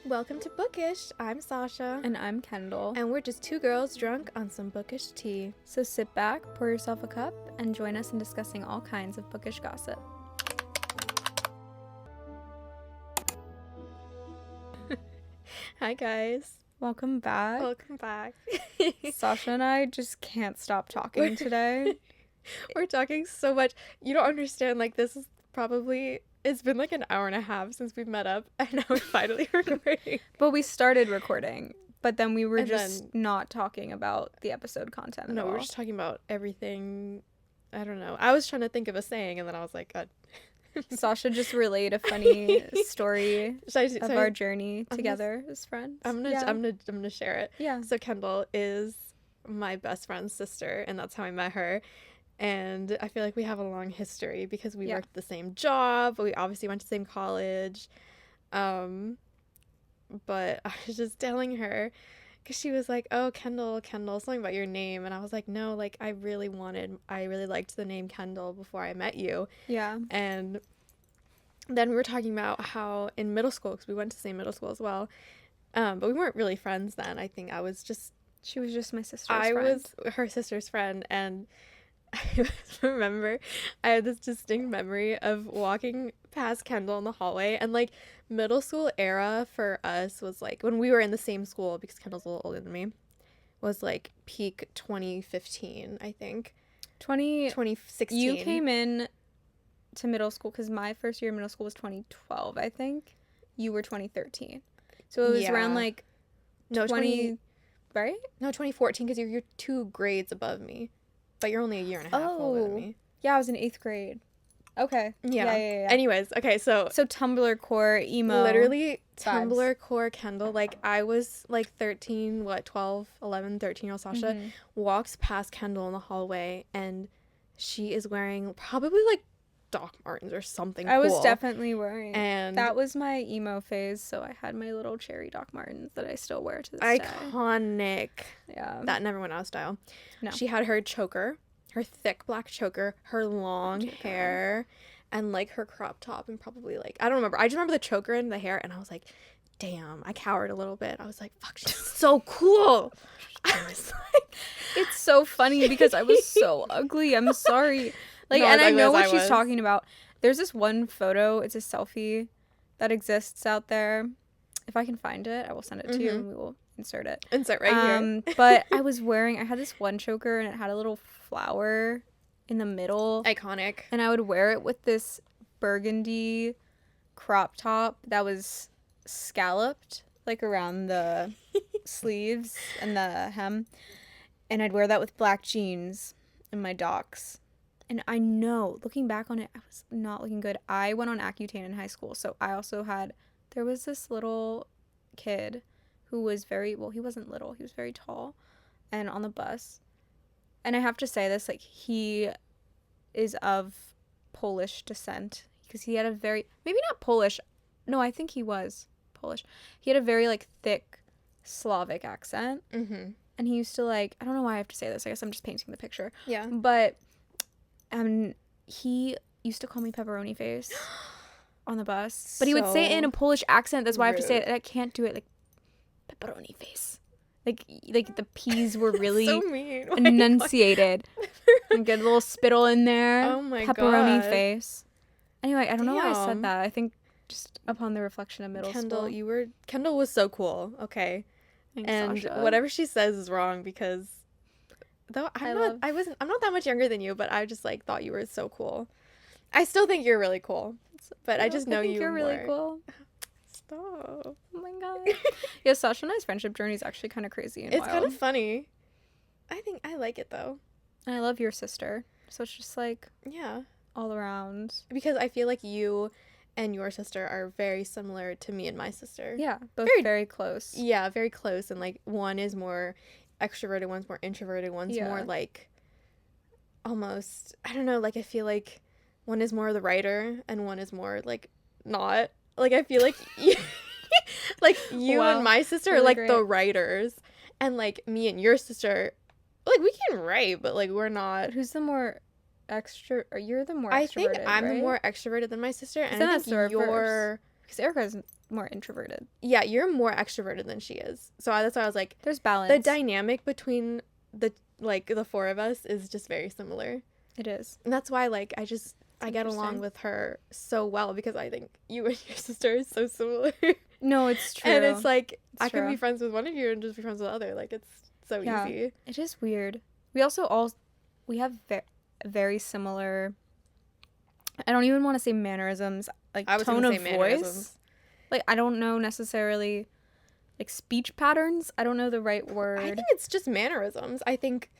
Welcome to Bookish. I'm Sasha. And I'm Kendall. And we're just two girls drunk on some bookish tea. So sit back, pour yourself a cup, and join us in discussing all kinds of bookish gossip. Hi, guys. Welcome back. Welcome back. Sasha and I just can't stop talking today. We're talking so much. You don't understand. Like, this is probably... It's been like an hour and a half since we've met up, and now we're finally recording. But we started recording, but then we were not talking about the episode content at all. No, we were just talking about everything. I don't know. I was trying to think of a saying, and then I was like, Sasha just relayed a funny story of our journey together as friends. I'm gonna share it. Yeah. So Kendall is my best friend's sister, and that's how I met her. And I feel like we have a long history because we worked the same job. We obviously went to the same college. But I was just telling her, because she was like, oh, Kendall, something about your name. And I was like, no, like, I really liked the name Kendall before I met you. Yeah. And then we were talking about how in middle school, because we went to the same middle school as well, but we weren't really friends then. I think she was just my sister's friend. I was her sister's friend, and I remember I had this distinct memory of walking past Kendall in the hallway, and like middle school era for us was like when we were in the same school, because Kendall's a little older than me, was like peak 2015, I think. 2016. You came in to middle school because my first year of middle school was 2012, I think. You were 2013. So it was around like 20, right? No, 2014, because you're 2 grades above me. But you're only a year and a half older than me. Yeah, I was in 8th grade. Okay. Yeah. Anyways, okay, so Tumblr core, emo. Literally, vibes. Tumblr core Kendall. Like, I was, 13, 12, 11, 13-year-old Sasha walks past Kendall in the hallway, and she is wearing probably, Doc Martens or something cool. I was definitely wearing. And that was my emo phase, so I had my little cherry Doc Martens that I still wear to this day. day. Iconic. Yeah. That never went out of style. No. She had her choker, her thick black choker, her long hair, and, her crop top, and probably, I don't remember. I just remember the choker and the hair, and I was like, damn, I cowered a little bit. I was like, fuck, she's so cool. I was like... It's so funny because I was so ugly. I'm sorry. And I know what she's talking about. There's this one photo. It's a selfie that exists out there. If I can find it, I will send it to you, and we will insert it. Insert right here. But I had this one choker, and it had a little flower in the middle. Iconic. And I would wear it with this burgundy crop top that was scalloped, around the sleeves and the hem. And I'd wear that with black jeans and my Docs. And I know, looking back on it, I was not looking good. I went on Accutane in high school, so I also there was this little kid who was he wasn't little, he was very tall, and on the bus. And I have to say this, he is of Polish descent, because he had a very, maybe not Polish, no, I think he was Polish. He had a very, thick Slavic accent. Mm-hmm. And he used to, I don't know why I have to say this, I guess I'm just painting the picture. Yeah. But... he used to call me pepperoni face on the bus, but he would say it in a Polish accent. That's why I have to say it. I can't do it pepperoni face. The P's were really so mean. enunciated. And get a little spittle in there. Oh my pepperoni God. face. Anyway, I don't know why I said that. I think just upon the reflection of middle school. Kendall was so cool. Okay. Thanks, and Sasha. Whatever she says is wrong, because though I'm not that much younger than you, but I just thought you were so cool. I still think you're really cool, but I just know you're really cool. Stop. Oh my God. Yeah, Sasha and I's friendship journey is actually kind of crazy and it's wild. kind of funny. I think I like it though. And I love your sister, so it's just all around. Because I feel like you and your sister are very similar to me and my sister. Yeah, both very close. Yeah, very close, and one is more extroverted, one's more introverted, one's more almost, I don't know, I feel like one is more the writer and one is more not, I feel like you and my sister really are the writers, and me and your sister, we can write, but we're not. Who's the more extra, or you're the more extroverted, I think I'm right? the more extroverted than my sister, and then I that's think the reverse. you're, because Erica's more introverted. Yeah, you're more extroverted than she is. So that's why I was like, there's balance. The dynamic between the four of us is just very similar. It is. And that's why like I get along with her so well, because I think you and your sister are so similar. No, it's true. And it's like I true. can be friends with one of you and just be friends with the other. Like, it's so easy. It is weird. We also we have very similar, I don't even want to say mannerisms, like tone of voice. Like, I don't know necessarily, like, speech patterns. I don't know the right word. I think it's just mannerisms. I think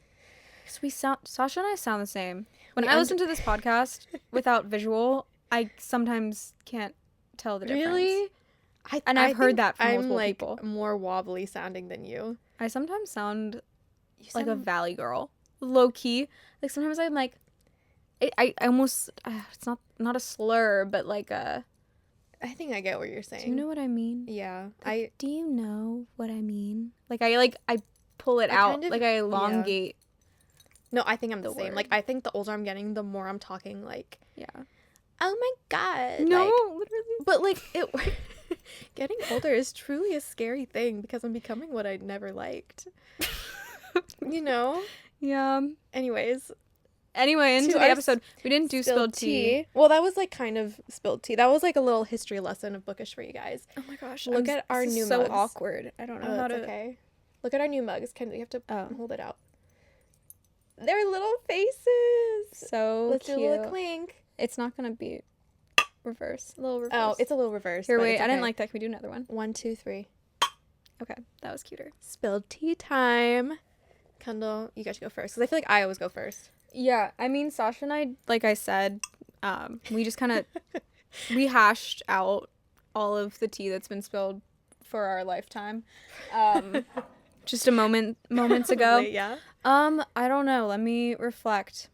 Sasha and I sound the same. When I listen to this podcast without visual, I sometimes can't tell the difference. Really? I've heard that from multiple people. I'm more wobbly sounding than you. I sometimes sound like a valley girl. Low key. Like, sometimes I'm like, I almost, it's not a slur, but like a... I think I get what you're saying. Do you know what I mean? Yeah. Like, do you know what I mean? Like, I pull it out. Kind of, like, I elongate. Yeah. No, I think I'm the same. Word. Like, I think the older I'm getting, the more I'm talking, like... Yeah. Oh my God. No, like, literally. But, like, getting older is truly a scary thing, because I'm becoming what I never liked. You know? Yeah. Anyway, into the episode. We didn't do spilled tea. Well, that was like kind of spilled tea. That was like a little history lesson of Bookish for you guys. Oh my gosh. Look at our new mugs. So awkward. I don't know how to... Okay. Look at our new mugs. You have to hold it out. They're little faces. So Let's cute. do a little clink. It's not going to be reverse. A little reverse. Oh, it's a little reverse. Here, wait. I didn't like that. Can we do another one? 1, 2, 3. Okay. That was cuter. Spilled tea time. Kendall, you got to go first, because I feel like I always go first. Yeah, I mean, Sasha and I, like I said, we just kind of, we hashed out all of the tea that's been spilled for our lifetime, just moments ago. Yeah. I don't know. Let me reflect.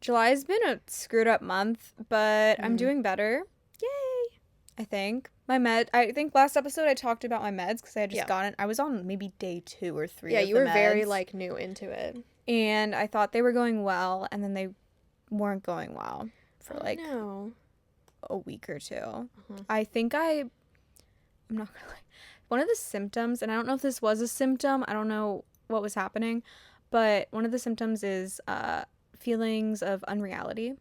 July's been a screwed up month, but I'm doing better. Yay! I think. I think last episode I talked about my meds, because I had just gotten, I was on maybe day 2 or 3 Yeah, of you the were meds. very, like, new into it. And I thought they were going well, and then they weren't going well for, a week or 2. I think I'm not gonna lie. One of the symptoms, and I don't know if this was a symptom, I don't know what was happening, but one of the symptoms is feelings of unreality.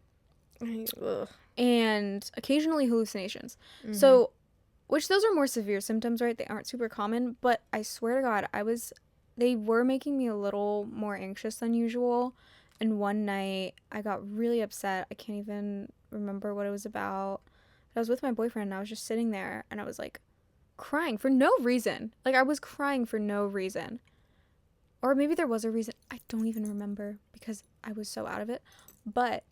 Ugh. And occasionally hallucinations. So, which those are more severe symptoms, right? They aren't super common, but I swear to God, they were making me a little more anxious than usual. And one night I got really upset. I can't even remember what it was about. I was with my boyfriend and I was just sitting there and I was like crying for no reason. Like, I was crying for no reason. Or maybe there was a reason. I don't even remember because I was so out of it. But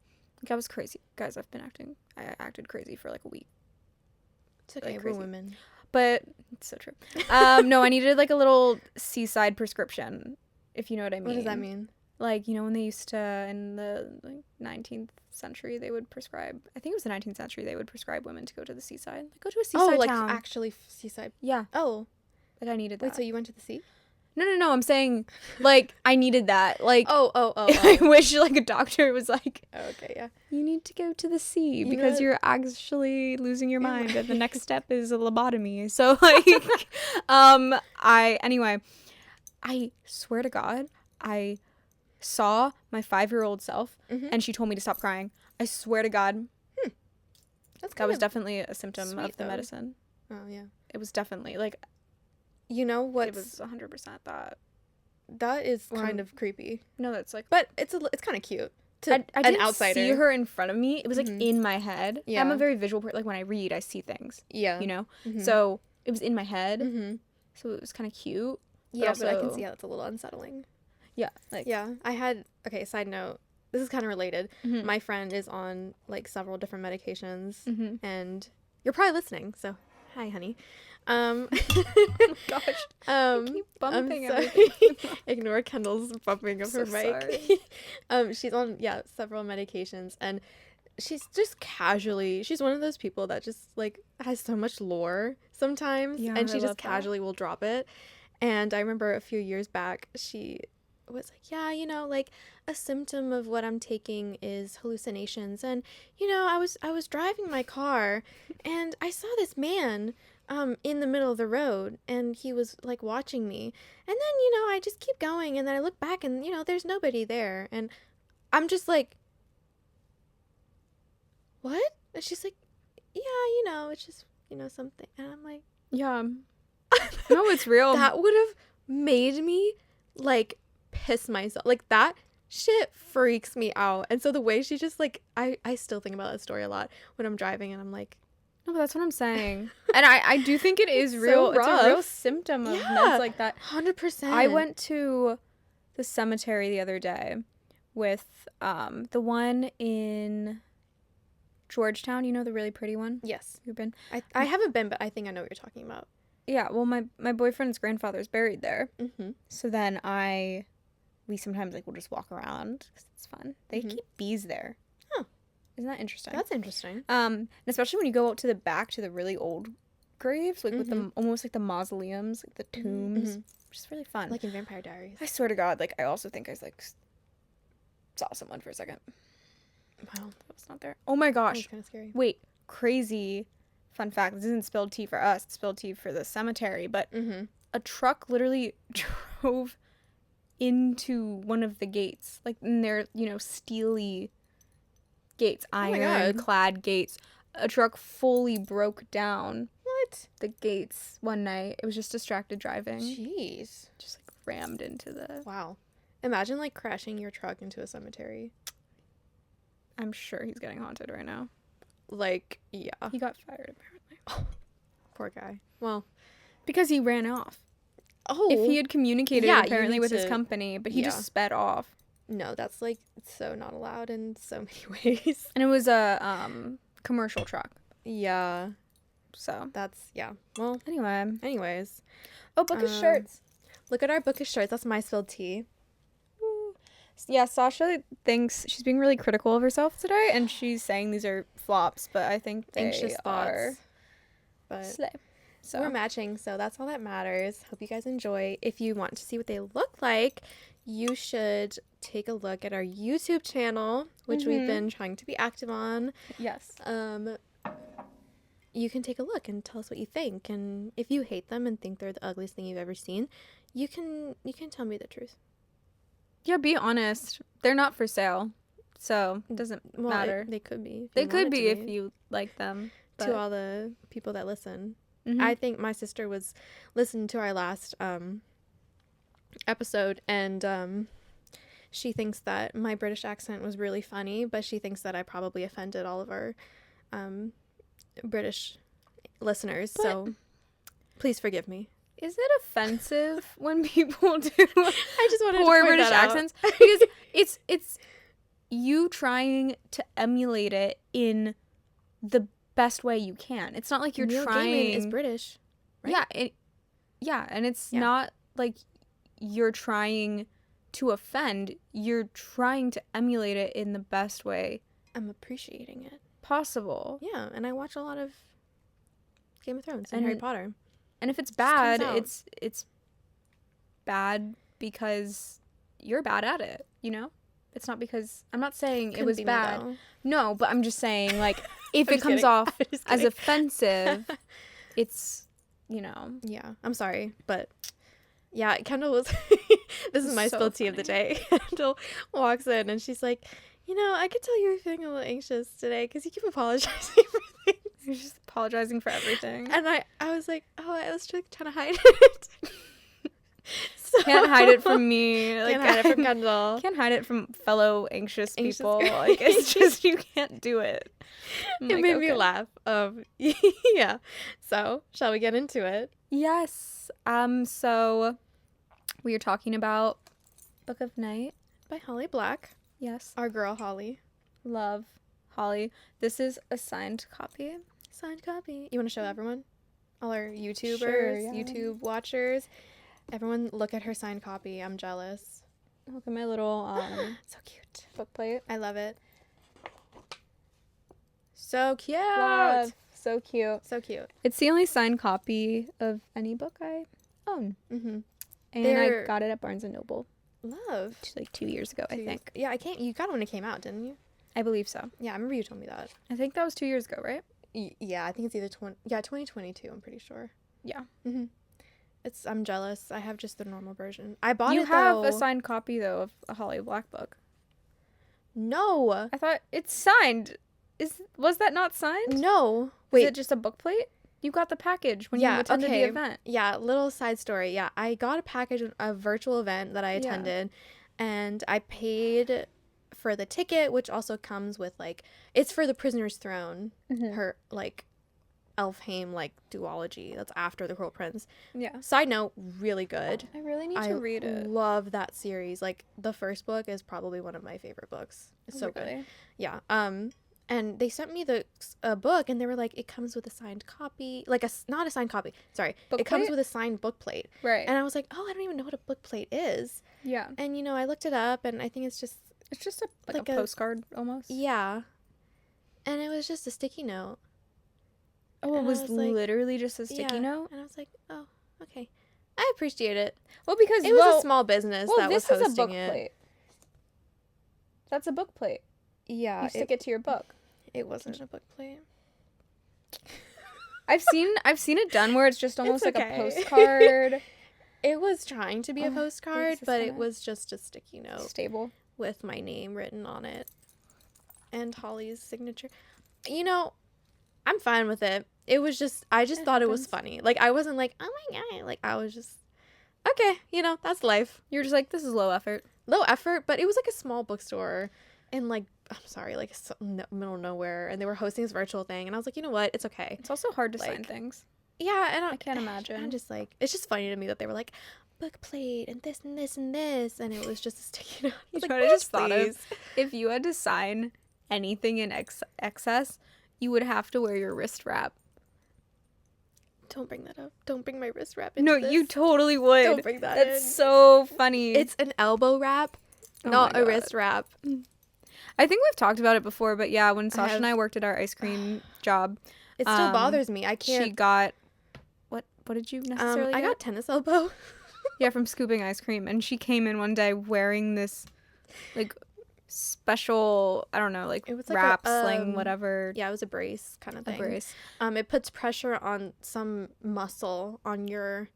like, I was crazy. Guys, I acted crazy for like a week. It's okay, we're women. But it's so true. No, I needed like a little seaside prescription, if you know what I mean. What does that mean? Like, you know, when they used to, in the 19th century, they would prescribe, I think it was the 19th century, they would prescribe women to go to the seaside. Like, go to a seaside town. Like actually seaside. Yeah. Oh. Like, I needed that. Wait, so you went to the sea? No, I'm saying, like, I needed that. Like, oh. I wish, like, a doctor was like, oh, okay, yeah. You need to go to the sea because you're actually losing your mind, and the next step is a lobotomy. So, like, anyway, I swear to God, I saw my 5-year-old self, and she told me to stop crying. I swear to God. That was definitely a symptom of the medicine. Oh, yeah. It was definitely, like... You know what? It was 100% that. That is kind of creepy. No, that's like... But it's kind of cute to I an didn't outsider. see her in front of me. It was like in my head. Yeah. I'm a very visual person. Like, when I read, I see things. Yeah. You know? So it was in my head. So it was kind of cute. Yeah, but I can see how that's a little unsettling. Yeah. Like, yeah. Okay, side note. This is kind of related. My friend is on like several different medications, and you're probably listening. So, hi, honey. Oh my gosh. I keep bumping everything. Ignore Kendall's bumping of her mic. She's on several medications, and she's just casually, she's one of those people that just like has so much lore sometimes, and she just casually will drop it. And I remember a few years back, she was like, yeah, like a symptom of what I'm taking is hallucinations. And, I was driving my car and I saw this man in the middle of the road, and he was like watching me. And then, I just keep going, and then I look back and, there's nobody there. And I'm just like, what? And she's like, yeah, it's just, something. And I'm like, yeah. No, it's real. That would have made me like piss myself. Like that shit freaks me out. And so the way she just like, I still think about that story a lot when I'm driving, and I'm like, no, but that's what I'm saying. And I do think it is real. So it's a real symptom of meds like that. 100%. I went to the cemetery the other day with the one in Georgetown, the really pretty one? Yes. You've been? I haven't been, but I think I know what you're talking about. Yeah, well, my boyfriend's grandfather's buried there. Mm-hmm. So then we sometimes, like, we'll just walk around because it's fun. They keep bees there. Huh. Isn't that interesting? That's interesting. And especially when you go out to the back to the really old graves, like, with the, almost like the mausoleums, like the tombs, which is really fun. Like in Vampire Diaries. I swear to God, like, I also think I, like, saw someone for a second. Wow. That was not there. Oh my gosh. That was kind of scary. Wait, crazy fun fact. This isn't spilled tea for us. It's spilled tea for the cemetery. But a truck literally drove into one of the gates. Like, in their, steely gates. Iron-clad gates. A truck fully broke down. What? The gates one night. It was just distracted driving. Jeez. Just, like, rammed into the... Wow. Imagine, like, crashing your truck into a cemetery. I'm sure he's getting haunted right now. Like, yeah. He got fired, apparently. Oh, poor guy. Well, because he ran off. Oh. If he had communicated, apparently, with his company, but he just sped off. No, that's, like, so not allowed in so many ways. And it was a commercial truck. Yeah. So. That's, yeah. Well. Anyways. Oh, Bookish shirts. Look at our Bookish shirts. That's my spilled tea. Yeah, Sasha thinks she's being really critical of herself today, and she's saying these are flops, but I think they anxious are. Thoughts. But slay. So we're matching, so that's all that matters. Hope you guys enjoy. If you want to see what they look like, you should take a look at our YouTube channel, which we've been trying to be active on. Yes. You can take a look and tell us what you think, and if you hate them and think they're the ugliest thing you've ever seen, you can tell me the truth. Yeah, be honest. They're not for sale, so it doesn't matter. They could be. They could be if you like them. But... To all the people that listen. I think my sister was listening to our last episode, and she thinks that my British accent was really funny, but she thinks that I probably offended all of our British listeners, so please forgive me. Is it offensive when people do I just wanted poor to point British that accents? Because it's you trying to emulate it in the best way you can. It's not like you're Neil trying. Gaiman is British, right? Yeah, and it's not like you're trying to offend. You're trying to emulate it in the best way I'm appreciating it possible. Yeah, and I watch a lot of Game of Thrones and Harry Potter. And if it's bad, it's bad because you're bad at it, It's not because... I'm not saying it was bad. No, but I'm just saying, like, if it comes off as offensive, it's, Yeah, I'm sorry, but... Yeah, Kendall was... This is my spilled tea of the day. Kendall walks in and she's like, I could tell you were feeling a little anxious today because you keep apologizing for things. You're just apologizing for everything. And I was like, oh, I was trying to hide it. Can't hide it from me. Can't hide it from Kendall. Can't hide it from fellow anxious people. Like, it's just, you can't do it. It made me laugh. Yeah. So, shall we get into it? Yes. So we are talking about Book of Night by Holly Black. Yes. Our girl, Holly. Love Holly. This is a signed copy. Signed copy. You want to show everyone? All our YouTubers, sure, yeah. YouTube watchers. Everyone look at her signed copy. I'm jealous. Look at my little so cute book plate. I love it. So cute. Love. So cute. So cute. It's the only signed copy of any book I own. Mm-hmm. And I got it at Barnes & Noble. Love. like 2 years ago, I think. Yeah, you got it when it came out, didn't you? I believe so. Yeah, I remember you told me that. I think that was 2 years ago, right? Yeah, I think it's either 2022, I'm pretty sure. Yeah. Mm-hmm. I'm jealous. I have just the normal version. I bought You it, have though. a signed copy, though, of a Holly Black book. No. I thought it's signed. Was that not signed? No. Wait. Is it just a book plate? You got the package when you attended the event. Yeah, little side story. Yeah, I got a package, a virtual event that I attended, and I paid for the ticket, which also comes with, like, it's for the Prisoner's Throne, her, like, Elfhame, like, duology. That's after The Cruel Prince. Yeah. Side note, really good. I really need to read it. I love that series. Like, the first book is probably one of my favorite books. It's so good. Yeah. And they sent me a book, and they were like, it comes with a signed copy. Like, not a signed copy. Sorry. It comes with a signed book plate. Right. And I was like, oh, I don't even know what a book plate is. Yeah. And, you know, I looked it up, and I think it's just... It's just a postcard, almost. Yeah. And it was just a sticky note. Oh, it was literally just a sticky note? And I was like, oh, okay. I appreciate it. Well, because... It was a small business that was hosting it. This is a book plate. That's a book plate. Yeah. You stick it to your book. It wasn't a book plate. I've seen it done where it's just almost like a postcard. It was trying to be a postcard, but it was just a sticky note. Stable. With my name written on it. And Holly's signature. You know, I'm fine with it. It was just, I just thought it was funny. Like, I wasn't like, oh my God. Like, I was just, okay, you know, that's life. You're just like, this is low effort. Low effort, but it was like a small bookstore in, like, I'm sorry, like, middle of nowhere, and they were hosting this virtual thing, and I was like, you know what, it's okay. It's also hard to sign things. Yeah, and I can't imagine. I'm just like, it's just funny to me that they were like, book plate, and this, and this, and this, and it was just a sticky note. You know what I just thought of? If you had to sign anything in excess, you would have to wear your wrist wrap. Don't bring that up. Don't bring my wrist wrap into this. You totally would. Don't bring that in. That's so funny. It's an elbow wrap, not a wrist wrap. I think we've talked about it before, but yeah, when Sasha and I worked at our ice cream job, it still bothers me. I can't. She got what did you necessarily get? I got tennis elbow. Yeah, from scooping ice cream, and she came in one day wearing this, like, special, I don't know, like, it was like wrap, sling, whatever. Yeah, it was a brace kind of thing. A brace. It puts pressure on some muscle on your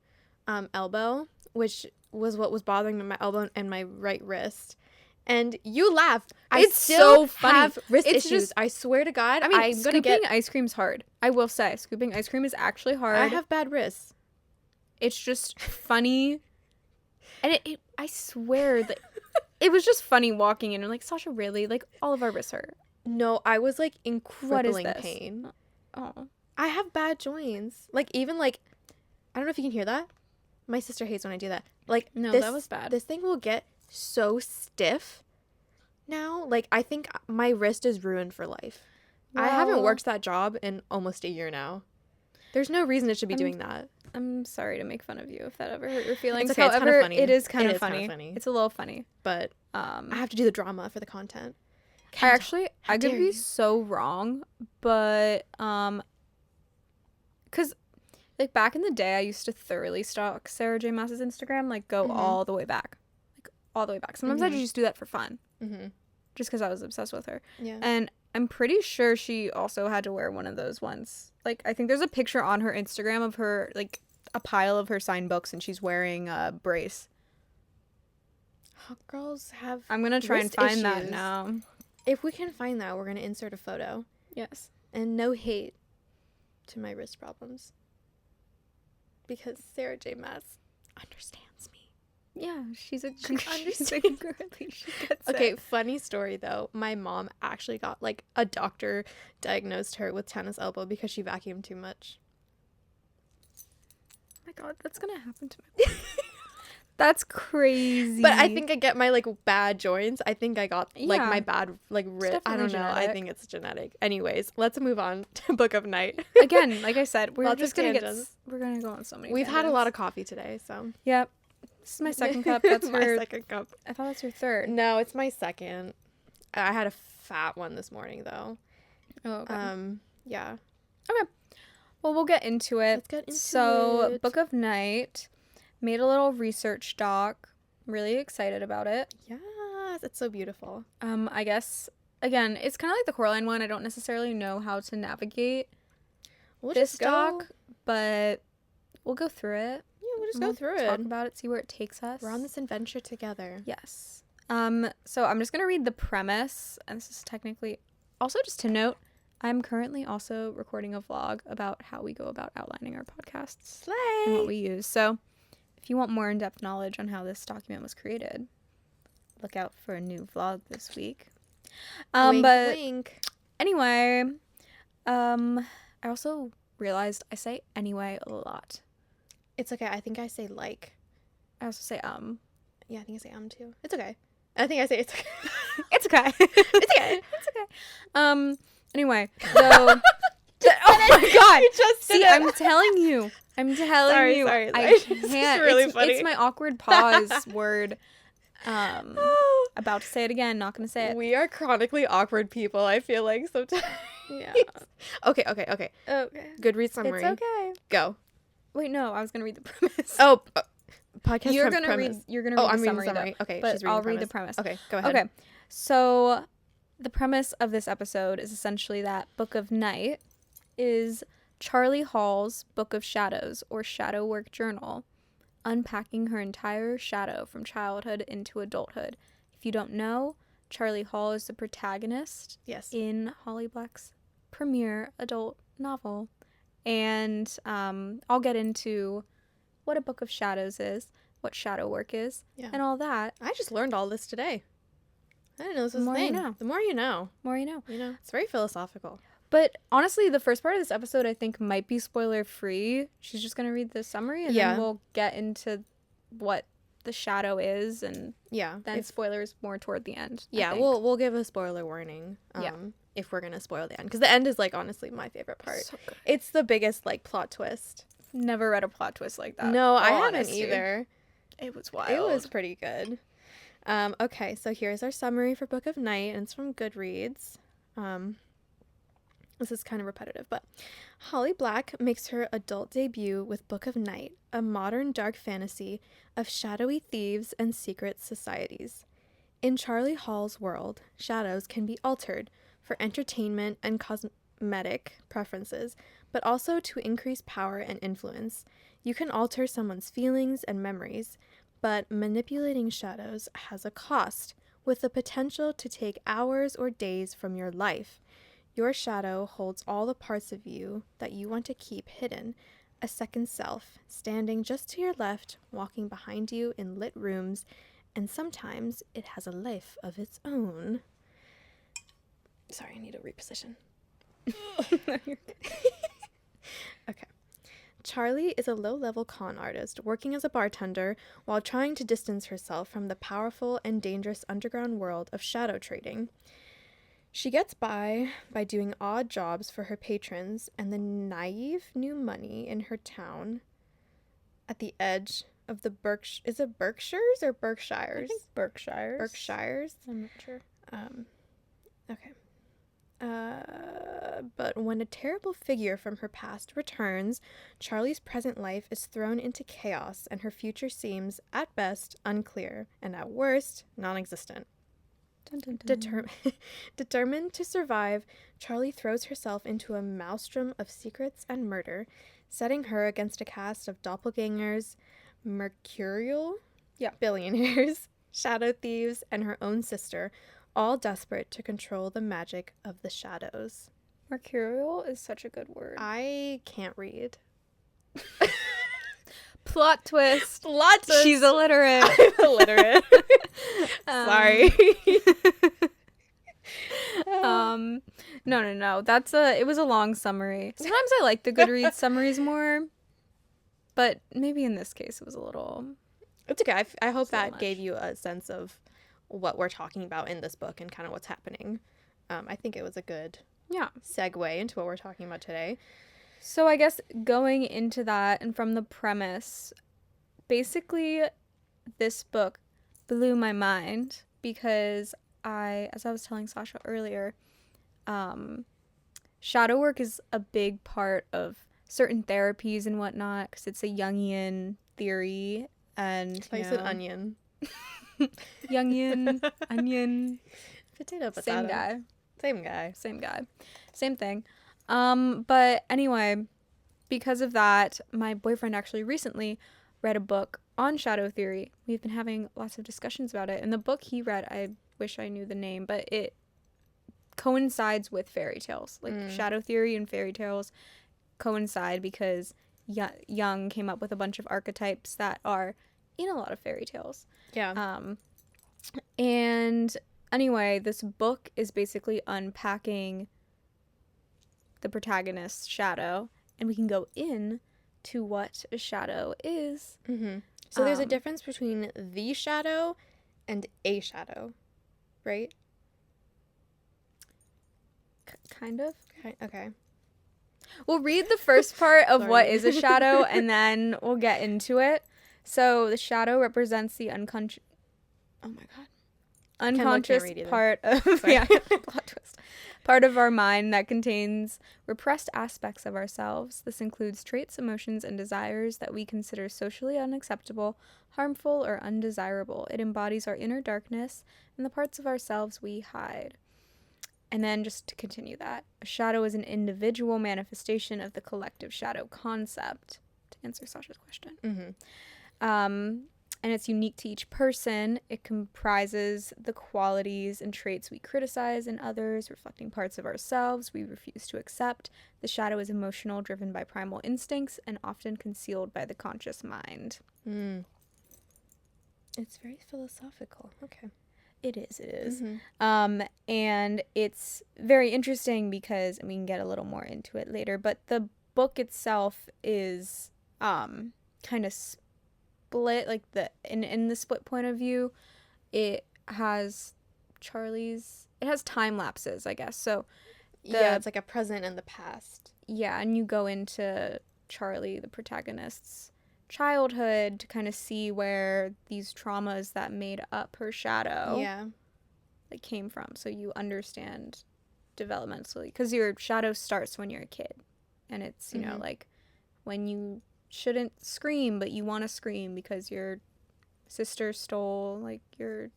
elbow, which was what was bothering my elbow and my right wrist. And you laughed. It's so funny. Have wrist issues. I swear to God. I mean, scooping ice cream's hard. I will say, scooping ice cream is actually hard. I have bad wrists. It's just funny. And I swear that it was just funny walking in and like, Sasha, really? Like, all of our wrists hurt. No, I was like in crippling pain. Oh. I have bad joints. Like, even like, I don't know if you can hear that. My sister hates when I do that. Like, no, that was bad. This thing will get so stiff now. Like, I think my wrist is ruined for life. Well, I haven't worked that job in almost a year now. There's no reason it should be doing that. I'm sorry to make fun of you if that ever hurt your feelings. It's okay, However, it's funny. It is kind of funny. It's a little funny. But I have to do the drama for the content. Kendall, I could be so wrong, but because like back in the day, I used to thoroughly stalk Sarah J. Maas's Instagram, like go all the way back. Sometimes I just do that for fun, just because I was obsessed with her. Yeah. And I'm pretty sure she also had to wear one of those once. Like, I think there's a picture on her Instagram of her, like, a pile of her signed books, and she's wearing a brace. Hot girls have I'm going to try and find that now. If we can find that, we're going to insert a photo. Yes. And no hate to my wrist problems. Because Sarah J. Maas understands me. Yeah, she's a girly. She gets okay, it. Funny story though. My mom actually got like a doctor diagnosed her with tennis elbow because she vacuumed too much. Oh my God, that's gonna happen to me. That's crazy. But I think I get my like bad joints. I think I got like my bad like wrist. I don't know. Genetic. I think it's genetic. Anyways, let's move on to Book of Night. Again, like I said, we're just gonna we're gonna go on so many. We've had a lot of coffee today, so. Yep. This is my second cup. That's my second cup. I thought that's your third. No, it's my second. I had a fat one this morning, though. Oh, okay. Yeah. Okay. Well, we'll get into it. Let's get into it. So, Book of Night, made a little research doc really excited about it. Yes, it's so beautiful. I guess, again, it's kind of like the Coraline one. I don't necessarily know how to navigate this doc, but we'll go through it. Yeah, we'll just go through it. Talk about it, see where it takes us. We're on this adventure together. Yes. So I'm just going to read the premise, and this is technically, also just to note, I'm currently also recording a vlog about how we go about outlining our podcasts. Slay! And what we use. So if you want more in-depth knowledge on how this document was created, look out for a new vlog this week. Wink, wink. Anyway, I also realized I say anyway a lot. It's okay. I think I say like. I also say Yeah, I think I say too. It's okay. I think I say it's okay. It's okay. It's okay. It's okay. Anyway, so oh my god. You just See, did it. I'm telling you. Sorry. I can't. It's really funny. It's my awkward pause word. About to say it again, not gonna say it. We are chronically awkward people, I feel like sometimes. Yeah. Okay. Okay. Goodreads summary. It's okay. Go. Wait, no, I was gonna read the premise. Oh, podcast You're premise. gonna read I'm the reading summary, the summary. though, Okay, but she's reading I'll the read the premise. Okay, go ahead. Okay, so the premise of this episode is essentially that Book of Night is Charlie Hall's Book of Shadows, or shadow work journal, unpacking her entire shadow from childhood into adulthood. If you don't know, Charlie Hall is the protagonist in Holly Black's premiere adult novel. And I'll get into what a Book of Shadows is, what shadow work is, and all that. I just learned all this today. I didn't know this was a thing. The more you know. More you know. You know, it's very philosophical. But honestly, the first part of this episode I think might be spoiler free. She's just going to read the summary and then we'll get into what the shadow is, and then spoilers more toward the end. Yeah, we'll give a spoiler warning. If we're going to spoil the end, because the end is like honestly my favorite part. So good. It's the biggest like plot twist. Never read a plot twist like that. No, I haven't either. It was wild. It was pretty good. Okay, so here's our summary for Book of Night, and it's from Goodreads. This is kind of repetitive, but Holly Black makes her adult debut with Book of Night, a modern dark fantasy of shadowy thieves and secret societies. In Charlie Hall's world, shadows can be altered for entertainment and cosmetic preferences, but also to increase power and influence. You can alter someone's feelings and memories, but manipulating shadows has a cost, with the potential to take hours or days from your life. Your shadow holds all the parts of you that you want to keep hidden, a second self, standing just to your left, walking behind you in lit rooms, and sometimes it has a life of its own. Sorry, I need to reposition. Okay. Charlie is a low-level con artist working as a bartender while trying to distance herself from the powerful and dangerous underground world of shadow trading. She gets by doing odd jobs for her patrons and the naive new money in her town at the edge of the Is it Berkshires or Berkshires? I think Berkshires. Berkshires? I'm not sure. Okay. But when a terrible figure from her past returns, Charlie's present life is thrown into chaos and her future seems, at best, unclear and at worst, non-existent. Dun, dun, dun. Determined to survive, Charlie throws herself into a maelstrom of secrets and murder, setting her against a cast of doppelgangers, mercurial billionaires, shadow thieves, and her own sister, all desperate to control the magic of the shadows. Mercurial is such a good word. I can't read. Plot twist. Plot twist. She's illiterate. I'm illiterate. Sorry. No. It was a long summary. Sometimes I like the Goodreads summaries more, but maybe in this case it was a little. It's okay. I hope that gave you a sense of what we're talking about in this book and kind of what's happening. I think it was a good segue into what we're talking about today. So I guess going into that and from the premise, basically this book blew my mind because as I was telling Sasha earlier, shadow work is a big part of certain therapies and whatnot because it's a Jungian theory. And I thought you said onion. Jungian, onion. Potato, Same guy. Same guy. Same guy. Same thing. But anyway, because of that, my boyfriend actually recently read a book on shadow theory. We've been having lots of discussions about it. And the book he read, I wish I knew the name, but it coincides with fairy tales. Like shadow theory and fairy tales coincide because Jung came up with a bunch of archetypes that are in a lot of fairy tales. Yeah. And anyway, this book is basically unpacking the protagonist's shadow, and we can go in to what a shadow is. Mm-hmm. So there's a difference between the shadow and a shadow, right? Kind of. Okay. We'll read the first part of what is a shadow, and then we'll get into it. So the shadow represents the unconscious. Oh my god. Unconscious part of plot twist. Part of our mind that contains repressed aspects of ourselves. This includes traits, emotions, and desires that we consider socially unacceptable, harmful, or undesirable. It embodies our inner darkness and the parts of ourselves we hide. And then just to continue that, a shadow is an individual manifestation of the collective shadow concept, to answer Sasha's question. Mm-hmm. And it's unique to each person. It comprises the qualities and traits we criticize in others, reflecting parts of ourselves we refuse to accept. The shadow is emotional, driven by primal instincts, and often concealed by the conscious mind. It's very philosophical. Okay. It is. Mm-hmm. And it's very interesting because, and we can get a little more into it later, but the book itself is kind of split, like in the split point of view, it has it has time lapses, I guess. So it's like a present and the past. Yeah, and you go into Charlie, the protagonist's childhood, to kind of see where these traumas that made up her shadow like came from. So you understand developmentally, because your shadow starts when you're a kid, and it's you know, like when you shouldn't scream but you want to scream because your sister stole like your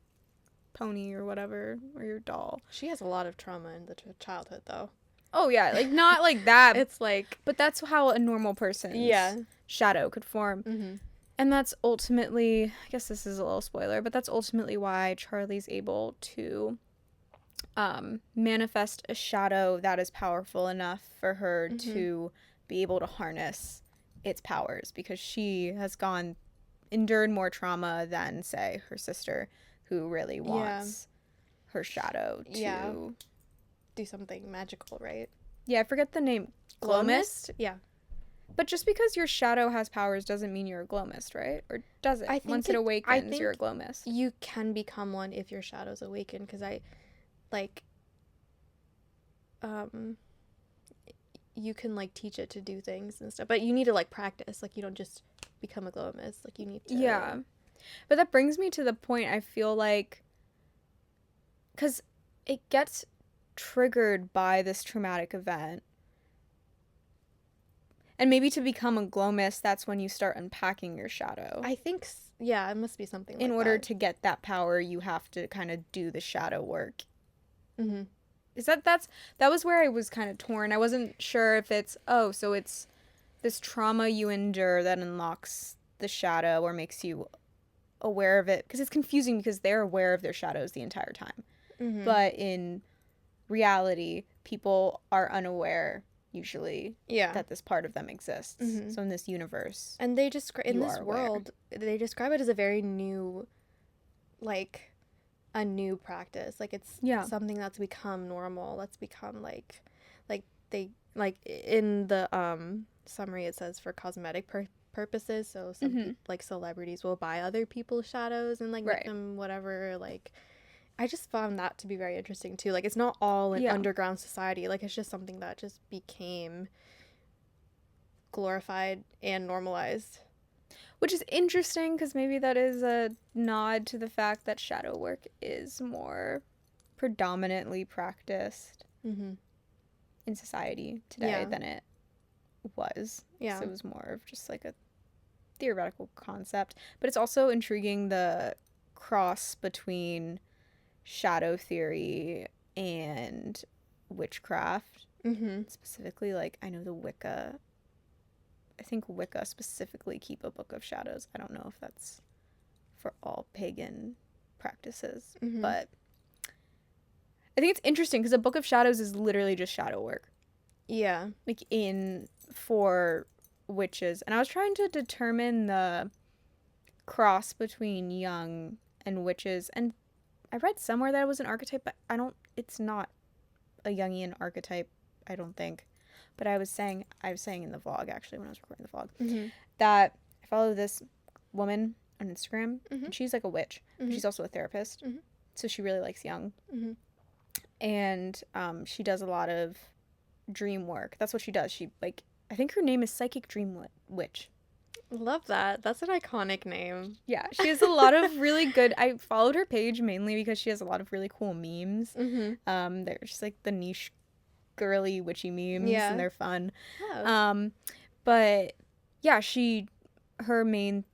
pony or whatever, or your doll. She has a lot of trauma in the childhood though. Oh yeah, like not like that. It's like, but that's how a normal person's shadow could form. And that's ultimately, I guess this is a little spoiler, but that's ultimately why Charlie's able to manifest a shadow that is powerful enough for her to be able to harness its powers, because she has endured more trauma than, say, her sister, who really wants her shadow to do something magical, right? Yeah, I forget the name. Glow mist? Yeah. But just because your shadow has powers doesn't mean you're a glow mist, right? Or does it? Once it awakens, you're a glow mist. You can become one if your shadow's awakened, because you can like teach it to do things and stuff, but you need to like practice. Like, you don't just become a glow mist. Like, you need to. Yeah. But that brings me to the point, I feel like, because it gets triggered by this traumatic event. And maybe to become a glow mist, that's when you start unpacking your shadow. I think, yeah, it must be something like that. In order to get that power, you have to kind of do the shadow work. That was where I was kind of torn. I wasn't sure if it's, so it's this trauma you endure that unlocks the shadow or makes you aware of it. Because it's confusing, because they're aware of their shadows the entire time. But in reality, people are unaware, usually, that this part of them exists. So in this universe, and they just in this world, they describe it as a very new, like, a new practice. Like, it's something that's become normal. That's become like they, like, in the summary it says for cosmetic purposes. So some like celebrities will buy other people's shadows and like make them whatever. Like, I just found that to be very interesting too. Like, it's not all an underground society. Like, it's just something that just became glorified and normalized. Which is interesting, because maybe that is a nod to the fact that shadow work is more predominantly practiced in society today than it was. Yeah. So it was more of just like a theoretical concept. But it's also intriguing the cross between shadow theory and witchcraft. Specifically, like, I know I think Wicca specifically keep a book of shadows. I don't know if that's for all pagan practices, but I think it's interesting because a book of shadows is literally just shadow work. Yeah. Like, for witches. And I was trying to determine the cross between Jung and witches, and I read somewhere that it was an archetype, but it's not a Jungian archetype, I don't think. But I was saying in the vlog, actually, when I was recording the vlog, that I follow this woman on Instagram, and she's like a witch, but she's also a therapist, so she really likes Jung. And she does a lot of dream work. That's what she does. She, like, I think her name is Psychic Dream Witch. Love that. That's an iconic name. Yeah, she has a lot of really good... I followed her page mainly because she has a lot of really cool memes. They're just, like, the niche girly witchy memes, and they're fun. Oh. But, yeah, her main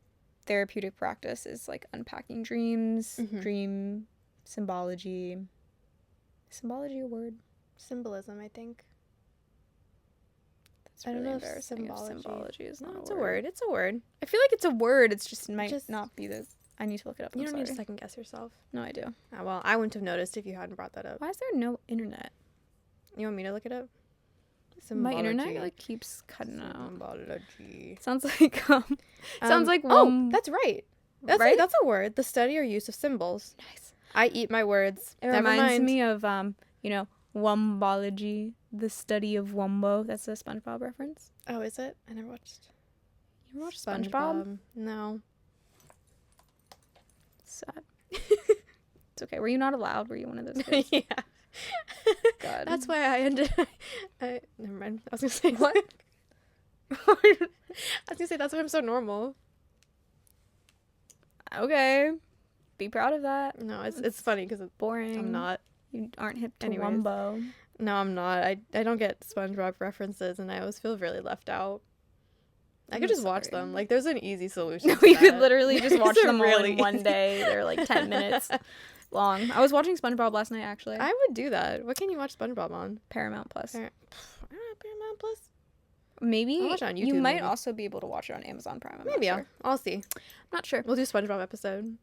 therapeutic practice is, like, unpacking dreams, dream symbology. Symbology a word? Symbolism, I think. That's really embarrassing. Symbology is not a word. It's a word. I feel like it's a word. It's just might not be the... I need to look it up. You don't need to second guess yourself. No, I do. Oh, well, I wouldn't have noticed if you hadn't brought that up. Why is there no internet? You want me to look it up? My internet, like, keeps cutting out. Symbology. Sounds like oh, that's right. That's a word. The study or use of symbols. Nice. I eat my words. It reminds me of Wombology, the study of Wombo. That's a SpongeBob reference. Oh, is it? I never watched. You ever watched SpongeBob? No. Sad. It's okay. Were you not allowed? Were you one of those kids? Yeah. God. That's why I ended. Never mind. I was gonna say what? I was gonna say that's why I'm so normal. Okay. Be proud of that. No, it's funny because it's boring. I'm not. You aren't hip to Wumbo. No, I'm not. I don't get SpongeBob references, and I always feel really left out. I could just watch them. Like, there's an easy solution. No, you could literally just watch them all in one day. They're like 10 minutes long. I was watching SpongeBob last night, actually. I would do that. What can you watch SpongeBob on? Paramount Plus. Paramount Plus? Maybe. I'll watch it on YouTube. You might also be able to watch it on Amazon Prime. Maybe I'll see. I'm not sure. We'll do a SpongeBob episode.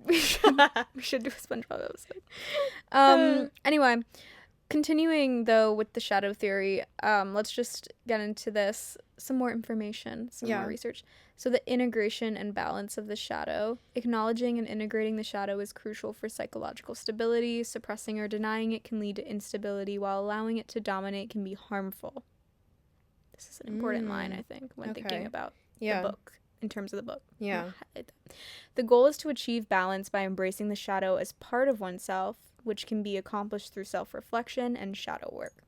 We should do a SpongeBob episode. Anyway, continuing though with the shadow theory, let's just get into this. Some more information, more research. So the integration and balance of the shadow. Acknowledging and integrating the shadow is crucial for psychological stability. Suppressing or denying it can lead to instability, while allowing it to dominate can be harmful. This is an important line, I think, when thinking about the book. In terms of the book. Yeah. The goal is to achieve balance by embracing the shadow as part of oneself, which can be accomplished through self-reflection and shadow work.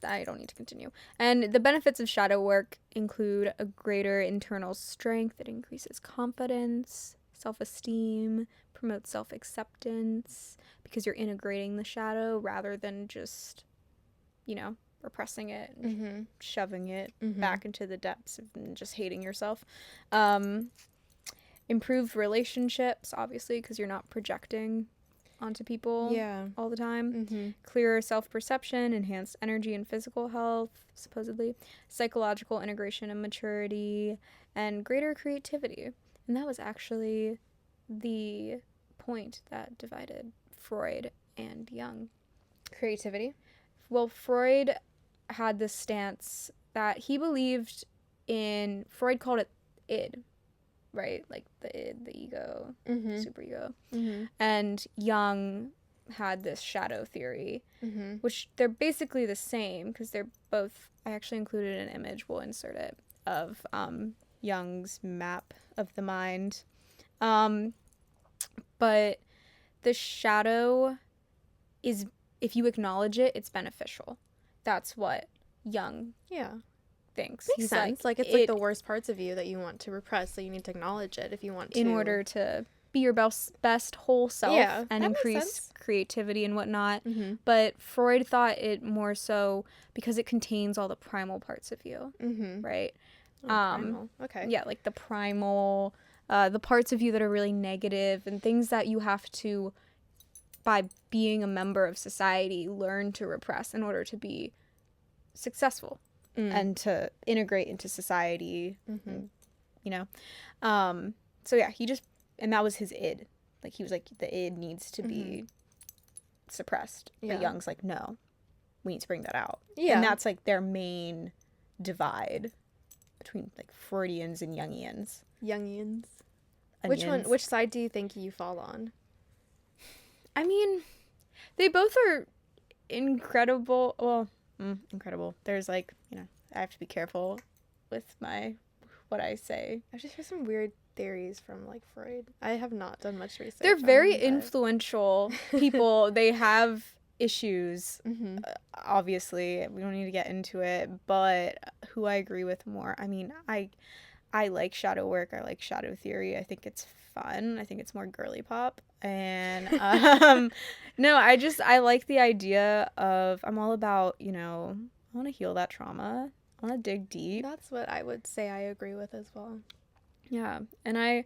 I don't need to continue. And the benefits of shadow work include a greater internal strength. It increases confidence, self-esteem, promotes self-acceptance, because you're integrating the shadow rather than just, repressing it, shoving it back into the depths and just hating yourself. Improved relationships, obviously, because you're not projecting onto people all the time. Clearer self-perception, enhanced energy and physical health, supposedly. Psychological integration and maturity, and greater creativity. And that was actually the point that divided Freud and Jung. Creativity? Well, Freud had this stance that he believed in. Freud called it id, right? Like the id, the ego, superego. And Jung had this shadow theory, which they're basically the same because they're both. I actually included an image. We'll insert it of Jung's map of the mind. But the shadow is, if you acknowledge it, it's beneficial. That's what Jung thinks. Makes sense. Like, it's like the worst parts of you that you want to repress, so you need to acknowledge it if you want to. In order to be your best whole self and increase creativity and whatnot. But Freud thought it more so because it contains all the primal parts of you, right? Primal. Okay. Yeah, like the primal the parts of you that are really negative, and things that you have to, by being a member of society, learn to repress in order to be successful and to integrate into society, and, you know. So yeah, and that was his id. Like, he was like, the id needs to be suppressed. But Jung's like, no, we need to bring that out. Yeah. And that's like their main divide between like Freudians and Jungians. Which side do you think you fall on? I mean, they both are incredible. Well, incredible. There's like, you know, I have to be careful with what I say. I've just heard some weird theories from like Freud. I have not done much research. They're very influential people. They have issues. Obviously, we don't need to get into it, but who I agree with more. I mean, I like shadow work. I like shadow theory. I think it's fun. I think it's more girly pop. And no, I like the idea of, I'm all about, you know, I want to heal that trauma. I want to dig deep. That's what I would say I agree with as well. Yeah. And I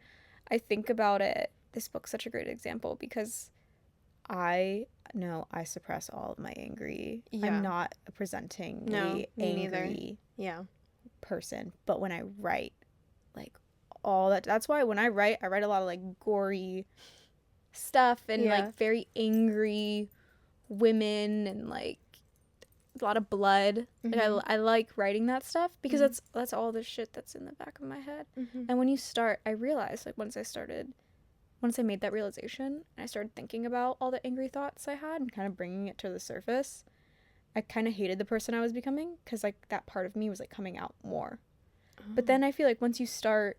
think about it. This book's such a great example because I know I suppress all of my angry. Yeah. I'm not a presentingly angry person. But when I write, like, all that's why when I write a lot of like gory stuff and like very angry women and like a lot of blood. Like, I like writing that stuff because that's all the shit that's in the back of my head. And when you start, I realized, like, once I made that realization and I started thinking about all the angry thoughts I had and kind of bringing it to the surface, I kind of hated the person I was becoming because, like, that part of me was, like, coming out more. But then I feel like once you start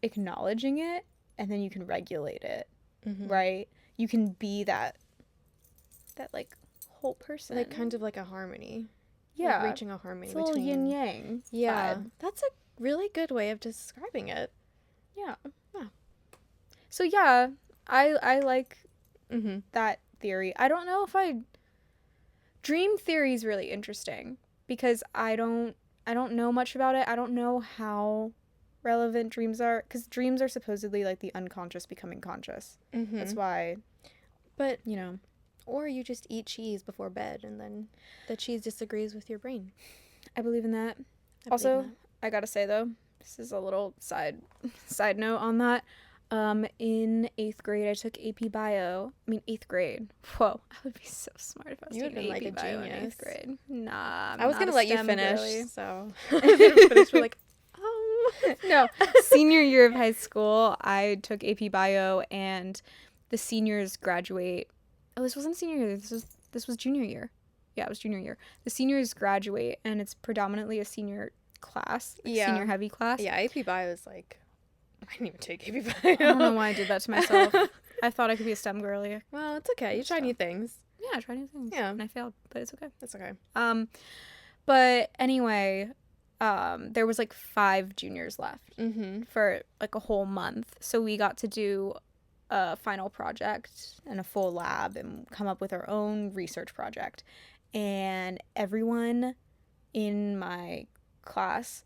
acknowledging it and then you can regulate it, right? You can be that like, whole person. Like, kind of like a harmony. Yeah. Like reaching a harmony between... It's a little yin-yang vibe. That's a really good way of describing it. Yeah. So, yeah, I like that theory. I don't know if Dream theory is really interesting because I don't know much about it. I don't know how relevant dreams are, because dreams are supposedly, like, the unconscious becoming conscious. That's why, but, you know... Or you just eat cheese before bed, and then the cheese disagrees with your brain. I believe in that. I gotta say, though, this is a little side note on that. In 8th grade, I took AP Bio. I mean, 8th grade. Whoa, I would be so smart if I was taking AP Bio in 8th grade. Nah, I was gonna let you finish, girly. So I was gonna finish. We're like, no. Senior year of high school, I took AP Bio, and the seniors graduate. Oh, this wasn't senior year. This was junior year. Yeah, it was junior year. The seniors graduate, and it's predominantly a senior class, senior heavy class. Yeah, AP Bio is like, I didn't even take AP Bio. I don't know why I did that to myself. I thought I could be a STEM girly. Well, it's okay. You try new things. Yeah, I try new things. Yeah, and I failed, but it's okay. It's okay. But anyway, there was like 5 juniors left for like a whole month, so we got to do a final project and a full lab and come up with our own research project. And everyone in my class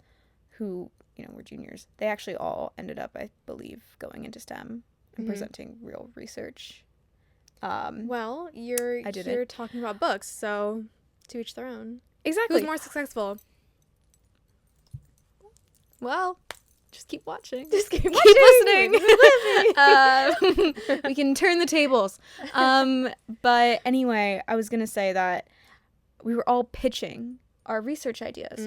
who, you know, were juniors, they actually all ended up, I believe, going into STEM and presenting real research. Well, you're here talking about books, so to each their own. Exactly. Who's more successful? Well, just keep watching. Just keep listening. We can turn the tables. But anyway, I was going to say that we were all pitching our research ideas.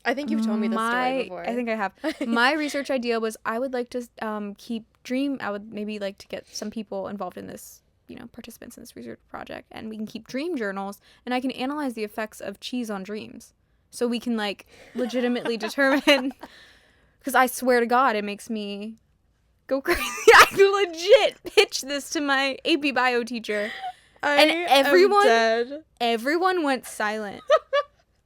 I think you've told me this story before. I think I have. My research idea was I would like to keep dream. I would maybe like to get some people involved in this, you know, participants in this research project, and we can keep dream journals, and I can analyze the effects of cheese on dreams. So we can, like, legitimately determine... Because I swear to God, it makes me go crazy. I legit pitched this to my AP Bio teacher. And everyone went silent.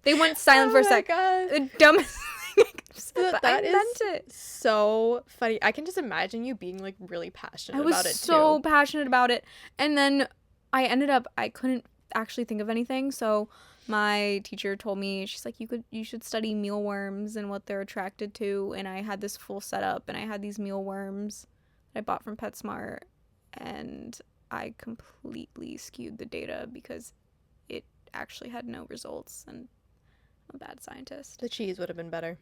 They went silent for a sec. God. The dumbest thing I could have said, but I meant it. So funny. I can just imagine you being, like, really passionate about it, too. I was so passionate about it. And then I couldn't actually think of anything, so my teacher told me, she's like, you should study mealworms and what they're attracted to. And I had this full setup, and I had these mealworms that I bought from PetSmart, and I completely skewed the data because it actually had no results, and I'm a bad scientist. The cheese would have been better.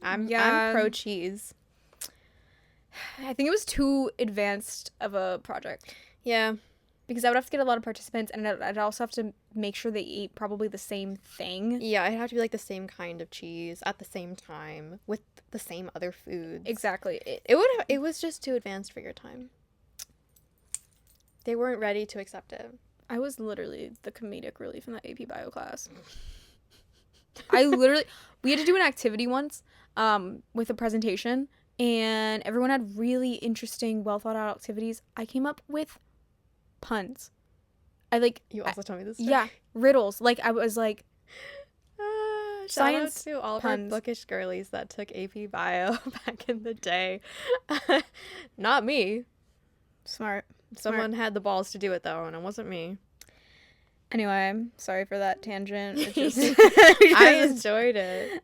I'm Yeah. pro cheese. I think it was too advanced of a project. Yeah. Because I would have to get a lot of participants, and I'd also have to make sure they ate probably the same thing. Yeah, it'd have to be like the same kind of cheese at the same time with the same other foods. Exactly. It was just too advanced for your time. They weren't ready to accept it. I was literally the comedic relief in that AP Bio class. We had to do an activity once with a presentation, and everyone had really interesting, well thought out activities. I came up with puns. You also told me this story. Yeah, riddles. Like, I was like, Science science to all of puns. our bookish girlies that took AP Bio back in the day. Not me. Smart. Someone had the balls to do it though, and it wasn't me. Anyway, sorry for that tangent. It just, I enjoyed it.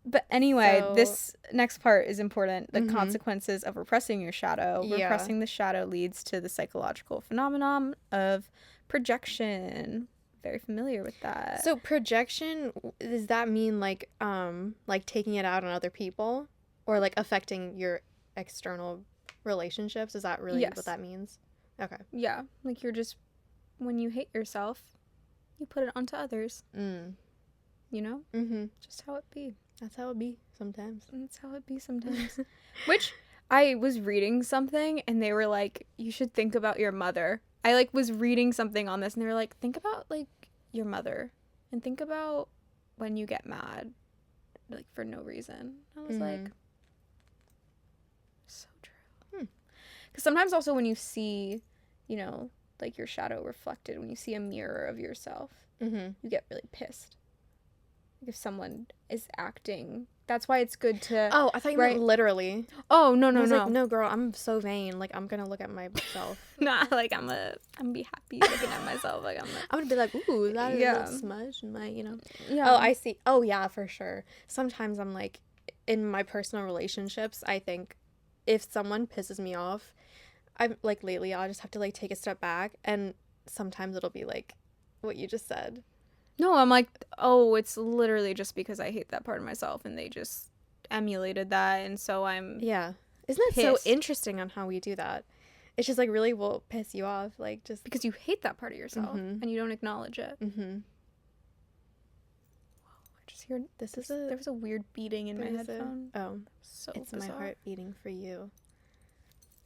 But anyway, So- this next part is important. The Mhm. consequences of repressing your shadow. Yeah. Repressing the shadow leads to the psychological phenomenon of projection. Very familiar with that. So projection, does that mean like taking it out on other people, or like affecting your external relationships? Is that really Yes. what that means? Okay. yeah, like you're just, when you hate yourself, you put it onto others. You know? Mm-hmm. Just how it be. That's how it be sometimes. That's how it be sometimes. Which, I was reading something, and they were like, you should think about your mother. I like was reading something on this, and they were like, think about like your mother, and think about when you get mad, like for no reason. I was like, so true. Because sometimes also when you see, you know, like your shadow reflected, when you see a mirror of yourself, Mm-hmm. you get really pissed. Like if someone is acting, that's why it's good to. Oh, I thought you meant literally. Oh no I no was no like, no, girl, I'm so vain. Like, I'm gonna look at myself. Nah, like I'm be happy looking at myself. Like I'm gonna be like, ooh, that is Yeah. a little smudge in my, yeah. Oh, I see. Oh, yeah, for sure. Sometimes I'm like, in my personal relationships, I think if someone pisses me off, I'm like, lately, I'll just have to like take a step back, and sometimes it'll be like what you just said. No, I'm like, oh, it's literally just because I hate that part of myself, and they just emulated that, and so I'm Yeah. Isn't that pissed. so interesting on how we do that? It's just like really will piss you off, like just. because you hate that part of yourself Mhm. and you don't acknowledge it. Mm-hmm. I just hear This is there was a weird beating in my headphone. Oh, So it's bizarre. my heart beating for you.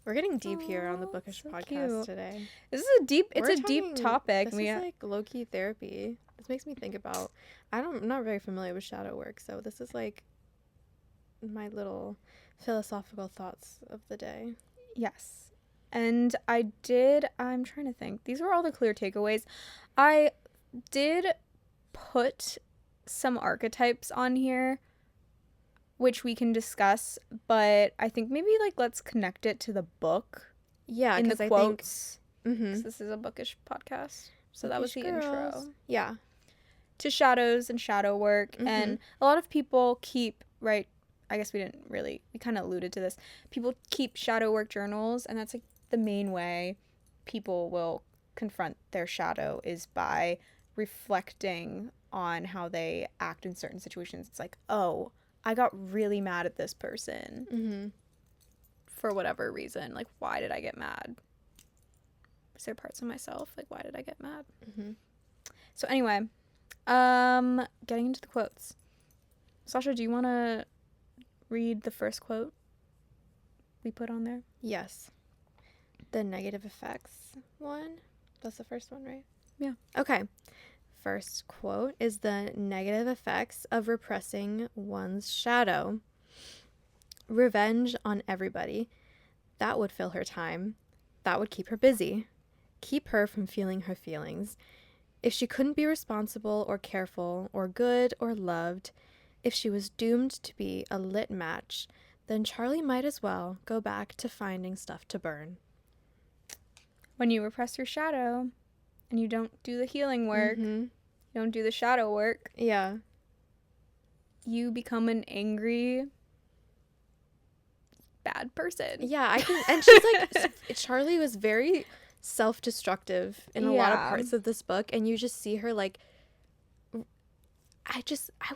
We're getting deep here on the Aw, Bookish so podcast cute. today. This is a deep. It's We're a deep talking- topic. This is like low-key therapy. This makes me think about. I'm not very familiar with shadow work, so this is like my little philosophical thoughts of the day. Yes. And I'm trying to think. These were all the clear takeaways. I did put some archetypes on here, which we can discuss, but I think maybe like let's connect it to the book Yeah, in the because I quotes. think. Mm-hmm. 'Cause this is a bookish podcast. So that was the intro Yeah. to shadows and shadow work. Mhm. And a lot of people keep, right, I guess we kind of alluded to this. People keep shadow work journals, and that's like the main way people will confront their shadow is by reflecting on how they act in certain situations. It's like, oh, I got really mad at this person Mm-hmm. for whatever reason. Like, why did I get mad? Is there parts of myself? Like, why did I get mad? Mm-hmm. So anyway, getting into the quotes. Sasha, do you want to read the first quote we put on there? Yes. The negative effects one. That's the first one, right? Yeah. Okay. First quote is the negative effects of repressing one's shadow. Revenge on everybody. That would fill her time. That would keep her busy. Keep her from feeling her feelings. If she couldn't be responsible or careful or good or loved, if she was doomed to be a lit match, then Charlie might as well go back to finding stuff to burn. When you repress your shadow, and you don't do the healing work, Mm-hmm. you don't do the shadow work, Yeah. you become an angry, bad person. Yeah, I can. And she's like, Charlie was very self-destructive in a lot of parts of this book, and you just see her like, I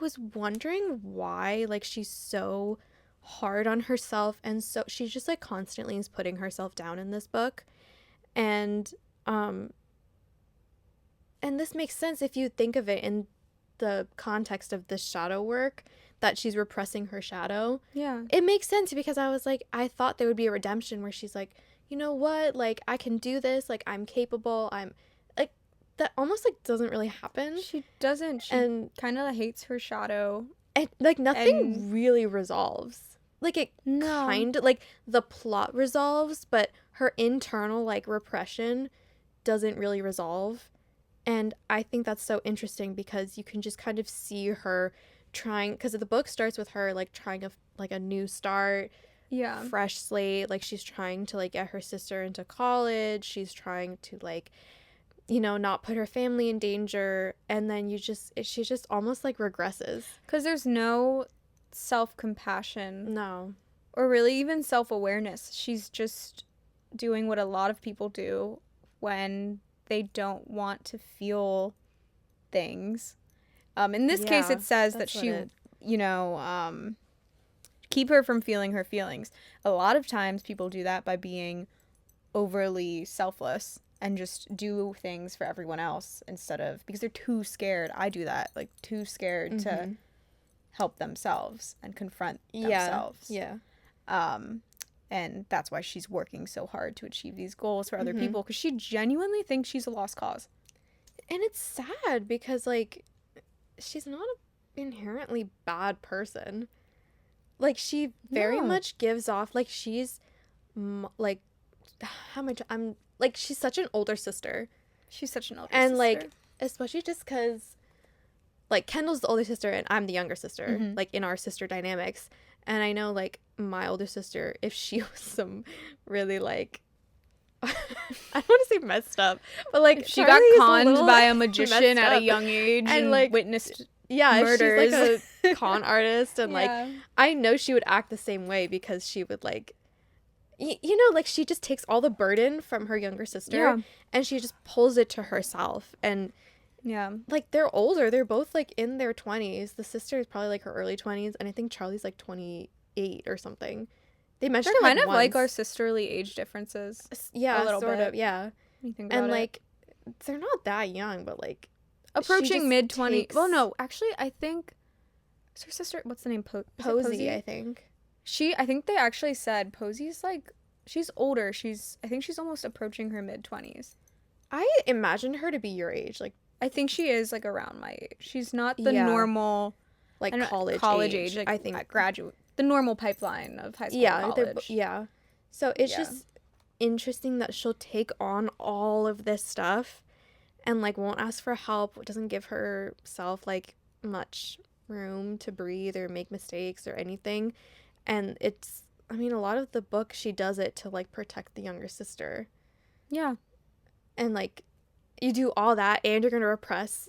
was wondering why, like, she's so hard on herself, and so she just like constantly is putting herself down in this book. And this makes sense if you think of it in the context of the shadow work, that she's repressing her shadow. Yeah. It makes sense because I was like, I thought there would be a redemption where she's like, you know what, like, I can do this, like, I'm capable, I'm like, that almost like doesn't really happen. She doesn't. She kind of hates her shadow. And like nothing really resolves. Like it kind of like the plot resolves, but her internal like repression doesn't really resolve. And I think that's so interesting because you can just kind of see her trying, because the book starts with her like trying a new start, fresh slate. Like she's trying to like get her sister into college. She's trying to like, you know, not put her family in danger. And then she just almost like regresses. Because there's no self-compassion. No. Or really even self-awareness. She's just doing what a lot of people do when they don't want to feel things. In this case, it says that she, keep her from feeling her feelings. A lot of times people do that by being overly selfless and just do things for everyone else instead of, because they're too scared. I do that, like too scared to help themselves and confront themselves. Yeah. And that's why she's working so hard to achieve these goals for other people, because she genuinely thinks she's a lost cause. And it's sad because, like, she's not an inherently bad person. Like, she very much gives off, like, she's, like, she's such an older sister. She's such an older sister. And, like, especially just because, like, Kendall's the older sister and I'm the younger sister, like, in our sister dynamics. And I know, like, my older sister, if she was some really, like, I don't want to say messed up, but, like, if she got conned by a magician at a young age and like, witnessed murders. If she's, like, a con artist and, like, I know she would act the same way because she would, like, you know, like, she just takes all the burden from her younger sister and she just pulls it to herself. And like, they're older, they're both like in their 20s. The sister is probably like her early 20s, and I think Charlie's like 28 or something. They mentioned they're kind of like our sisterly age differences. Yeah, a little sort bit. Of, yeah. And like, they're not that young, but like approaching mid-20s. Well, no, actually, I think is her sister. What's the name? Posey, I think. I think they actually said Posey's like, she's older. I think she's almost approaching her mid-20s. I imagined her to be your age, like. I think she is like around my age. She's not the normal, like, college age. Like, I think graduate, the normal pipeline of high school and college. So it's just interesting that she'll take on all of this stuff and like won't ask for help, doesn't give herself like much room to breathe or make mistakes or anything. And it's, I mean, a lot of the book she does it to like protect the younger sister. Yeah. And like, you do all that and you're going to repress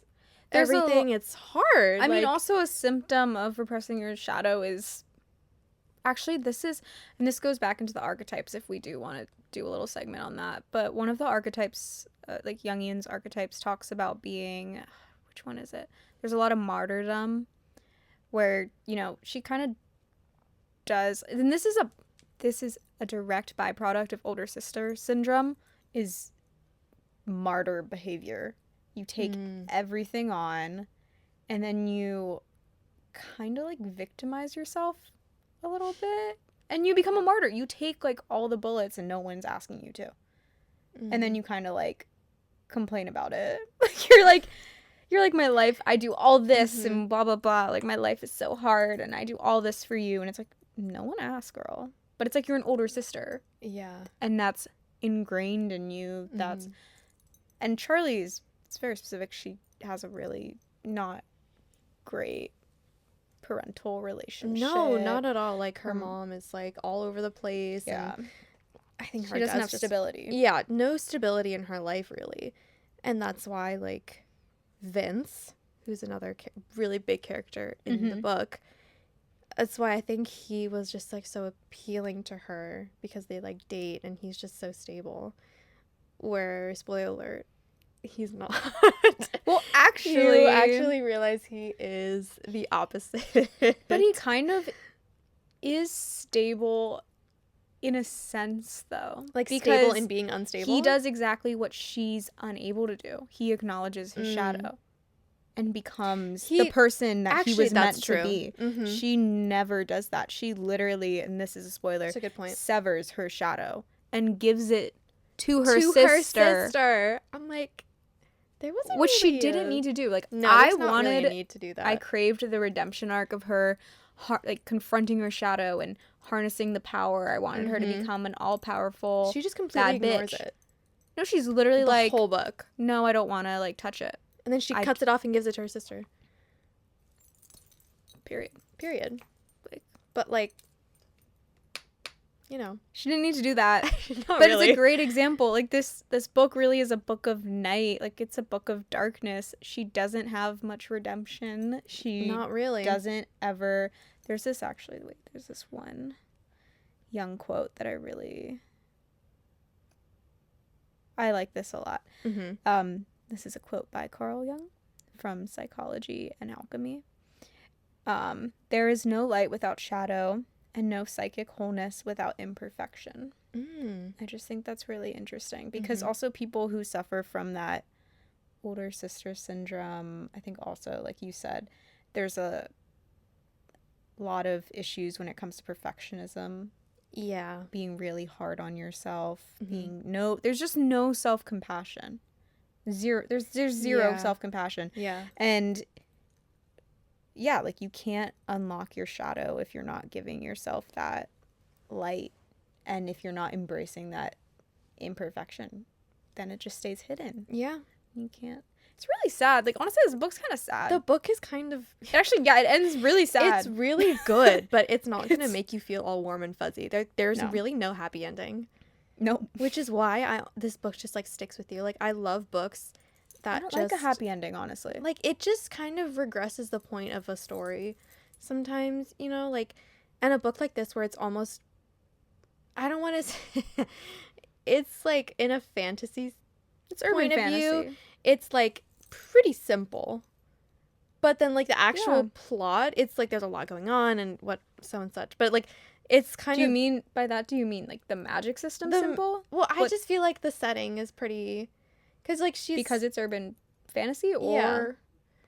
everything. It's hard. I mean, also a symptom of repressing your shadow is actually, this goes back into the archetypes if we do want to do a little segment on that. But one of the archetypes, like Jungian's archetypes, talks about being, which one is it? There's a lot of martyrdom where, you know, she kind of does, and this is a direct byproduct of older sister syndrome, is martyr behavior. You take everything on and then you kind of like victimize yourself a little bit and you become a martyr. You take like all the bullets and no one's asking you to. And then you kind of like complain about it. You're like my life, I do all this and blah blah blah, like my life is so hard and I do all this for you, and it's like, no one asked, girl. But it's like you're an older sister. Yeah. And that's ingrained in you. That's and Charlie's, it's very specific. She has a really not great parental relationship. No, not at all. Like, her mom is, like, all over the place. Yeah. And I think she doesn't have stability. Yeah, no stability in her life, really. And that's why, like, Vince, who's another really big character in the book, that's why I think he was just, like, so appealing to her, because they, like, date and he's just so stable. Where, spoiler alert, he's not. Well, you actually realize he is the opposite. But he kind of is stable in a sense, though. Like, stable in being unstable? He does exactly what she's unable to do. He acknowledges his shadow and becomes the person that he was meant to be. She never does that. She literally, and this is a spoiler, that's a good point, severs her shadow and gives it to her sister. I'm like, there wasn't which really she didn't need to do. Like, no, I not wanted really a need to do that. I craved the redemption arc of her, like, confronting her shadow and harnessing the power. I wanted her to become an all-powerful she just completely ignores bitch. it. No, she's literally the like, whole book. No, I don't want to, like, touch it. And then she cuts it off and gives it to her sister. Period. Like, but, like, you know, she didn't need to do that. But really. It's a great example. Like, this book really is a book of night. Like, it's a book of darkness. She doesn't have much redemption. She not really doesn't ever. There's this one young quote that I like this a lot. This is a quote by Carl Jung from Psychology and Alchemy. There is no light without shadow, and no psychic wholeness without imperfection. I just think that's really interesting, because also people who suffer from that older sister syndrome, I think also, like you said, there's a lot of issues when it comes to perfectionism. Yeah. Being really hard on yourself, there's just no self-compassion. There's zero self-compassion. Yeah. And yeah, like, you can't unlock your shadow if you're not giving yourself that light, and if you're not embracing that imperfection, then it just stays hidden. Yeah. You can't. It's really sad. Like, honestly, this book's kind of sad. The book is kind of... Actually, yeah, it ends really sad. It's really good, but it's not going to make you feel all warm and fuzzy. There's really no happy ending. Nope. Which is why this book just, like, sticks with you. Like, I love books that I don't like a happy ending, honestly. Like, it just kind of regresses the point of a story sometimes, you know? Like, and a book like this where it's almost... I don't want to say... It's, like, in a fantasy it's urban fantasy. View, it's, like, pretty simple. But then, like, the actual plot, it's, like, there's a lot going on and so and such. But, like, it's kind of... Do you mean, like, the magic system simple? Well, I just feel like the setting is pretty... Because, like, Because it's urban fantasy, or...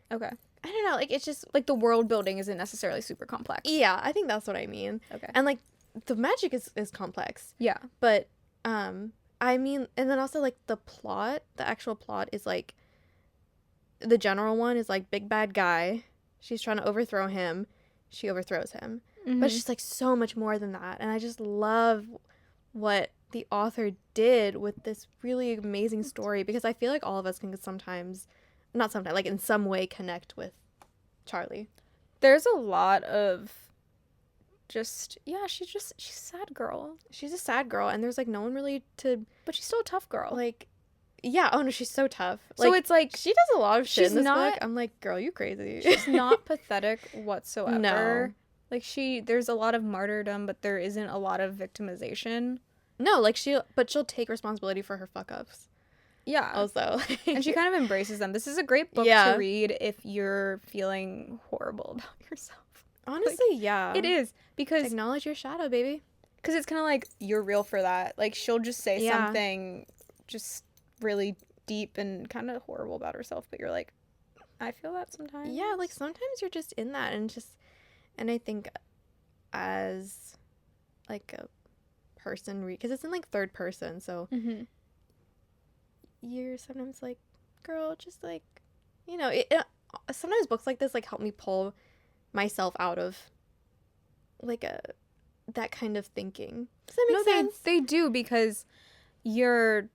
Yeah. Okay. I don't know, like, it's just... Like, the world building isn't necessarily super complex. Yeah, I think that's what I mean. Okay. And, like, the magic is complex. Yeah. But, I mean, and then also, like, the actual plot is, like, the general one is, like, big bad guy. She's trying to overthrow him. She overthrows him. But it's just, like, so much more than that. And I just love what the author did with this really amazing story, because I feel like all of us can like, in some way connect with Charlie. There's a lot of she's a sad girl. She's a sad girl, and there's, like, no one really but she's still a tough girl. Like, yeah, oh no, she's so tough. So it's like, she does a lot of shit in this book. I'm like, girl, you crazy. She's not pathetic whatsoever. No. Like, there's a lot of martyrdom, but there isn't a lot of victimization. No, like, she'll take responsibility for her fuck-ups. Yeah. Also. And she kind of embraces them. This is a great book to read if you're feeling horrible about yourself. Honestly, like, yeah. It is. Because... Acknowledge your shadow, baby. Because it's kind of like, you're real for that. Like, she'll just say something just really deep and kind of horrible about herself, but you're like, I feel that sometimes. Yeah, like, sometimes you're just in that, and I think as, like, a person because it's in, like, third person, so you're sometimes like, girl, just, like, you know, sometimes books like this, like, help me pull myself out of, like, that kind of thinking. Does that make sense? They do, because you're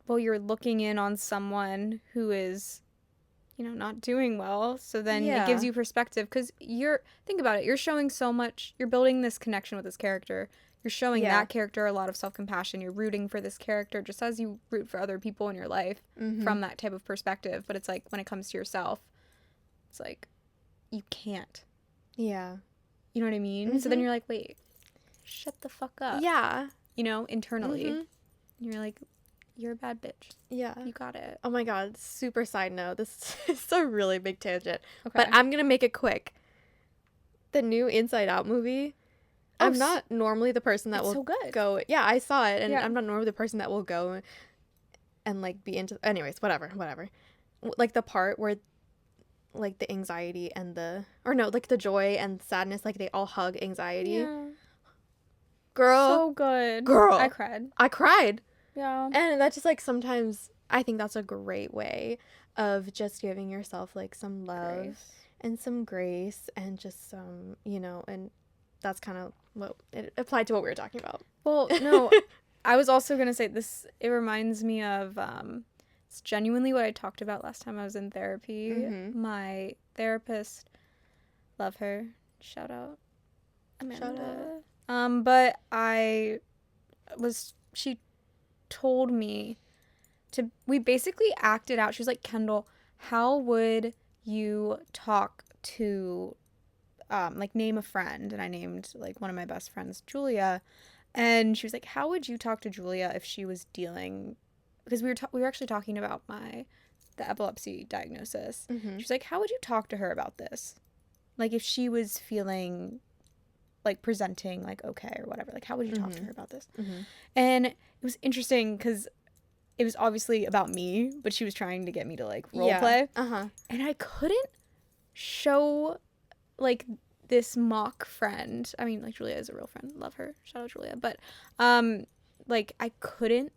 looking in on someone who is, you know, not doing well, so then it gives you perspective, because think about it, you're showing so much, you're building this connection with this character, You're showing that character a lot of self-compassion. You're rooting for this character just as you root for other people in your life from that type of perspective. But it's like when it comes to yourself, it's like you can't. Yeah. You know what I mean? So then you're like, wait, shut the fuck up. Yeah. You know, internally. And you're like, you're a bad bitch. Yeah. You got it. Oh my God. Super side note. This is a really big tangent. Okay. But I'm going to make it quick. The new Inside Out movie. I'm not normally the person that will so good. go. Yeah, I saw it. And I'm not normally the person that will go and like be into. Anyways, whatever. Like the part where like the anxiety and like the joy and sadness, like they all hug anxiety. Yeah. Girl. So good. Girl. I cried. Yeah. And that's just like sometimes I think that's a great way of just giving yourself like some love and some grace and just some, you know, and that's kind of what it applied to what we were talking about. Well, no, I was also going to say this, it reminds me of, it's genuinely what I talked about last time I was in therapy. My therapist, love her, shout out, Amanda. But she told me we basically acted out. She was like, Kendall, how would you talk to, like, name a friend? And I named, like, one of my best friends, Julia. And she was like, how would you talk to Julia if she was dealing, because we were actually talking about the epilepsy diagnosis. She was like, how would you talk to her about this? Like, if she was feeling like presenting like okay or whatever, like how would you talk to her about this? And it was interesting because it was obviously about me, but she was trying to get me to like role play. And I couldn't show like this mock friend. I mean, like, Julia is a real friend, love her, shout out Julia, but like I couldn't.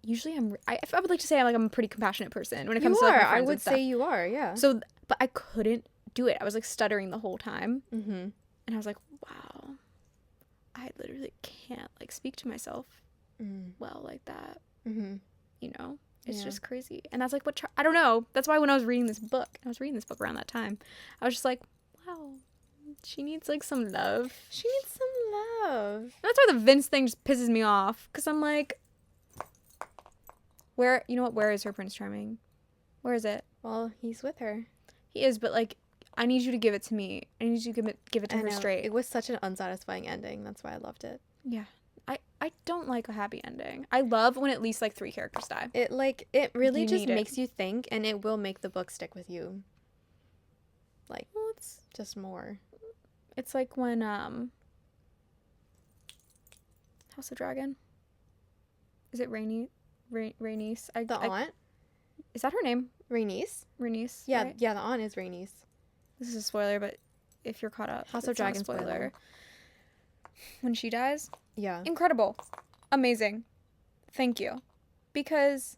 Usually I would like to say I'm a pretty compassionate person when it comes to like, my friends. I would say you are, yeah. So but I couldn't do it. I was like stuttering the whole time. And I was like, wow, I literally can't like speak to myself well like that. You know, it's just crazy. And that's like I don't know. That's why when I was reading this book around that time, I was just like, wow, she needs like some love. She needs some love. And that's why the Vince thing just pisses me off. Because I'm like, where is her Prince Charming? Where is it? Well, he's with her. He is, but like, I need you to give it to me. I need you to give it to her straight. It was such an unsatisfying ending. That's why I loved it. Yeah. I don't like a happy ending. I love when at least like 3 characters die. It really just makes you think, and it will make the book stick with you. Like, well, it's just more. It's like when House of Dragon. Is it Rhaenys? The aunt? Is that her name? Rhaenys? Rhaenys. Yeah, right? yeah, the aunt is Rhaenys. This is a spoiler, but if you're caught up, House of Dragon spoiler. When she dies, yeah, incredible, amazing, thank you, because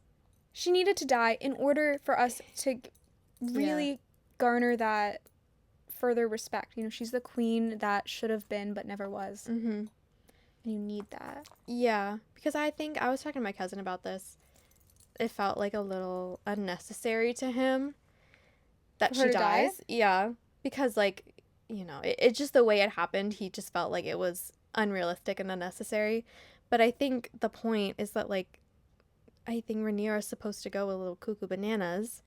she needed to die in order for us to really garner that further respect. You know, she's the queen that should have been but never was. And you need that. Yeah, because I think I was talking to my cousin about this. It felt like a little unnecessary to him that she dies. Yeah, because like, you know, it's just the way it happened. He just felt like it was unrealistic and unnecessary. But I think the point is that, like, I think Rhaenyra is supposed to go a little cuckoo bananas.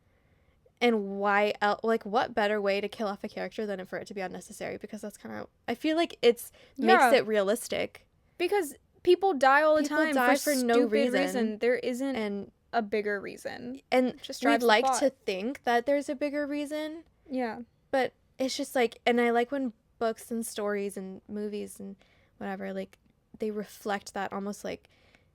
And why else? Like, what better way to kill off a character than for it to be unnecessary? Because that's kind of, I feel like makes it realistic. Because people die all the time. People die for no reason. There isn't a bigger reason. And just we'd like to think that there's a bigger reason. Yeah. But it's just like, and I like when books and stories and movies and whatever, like, they reflect that almost like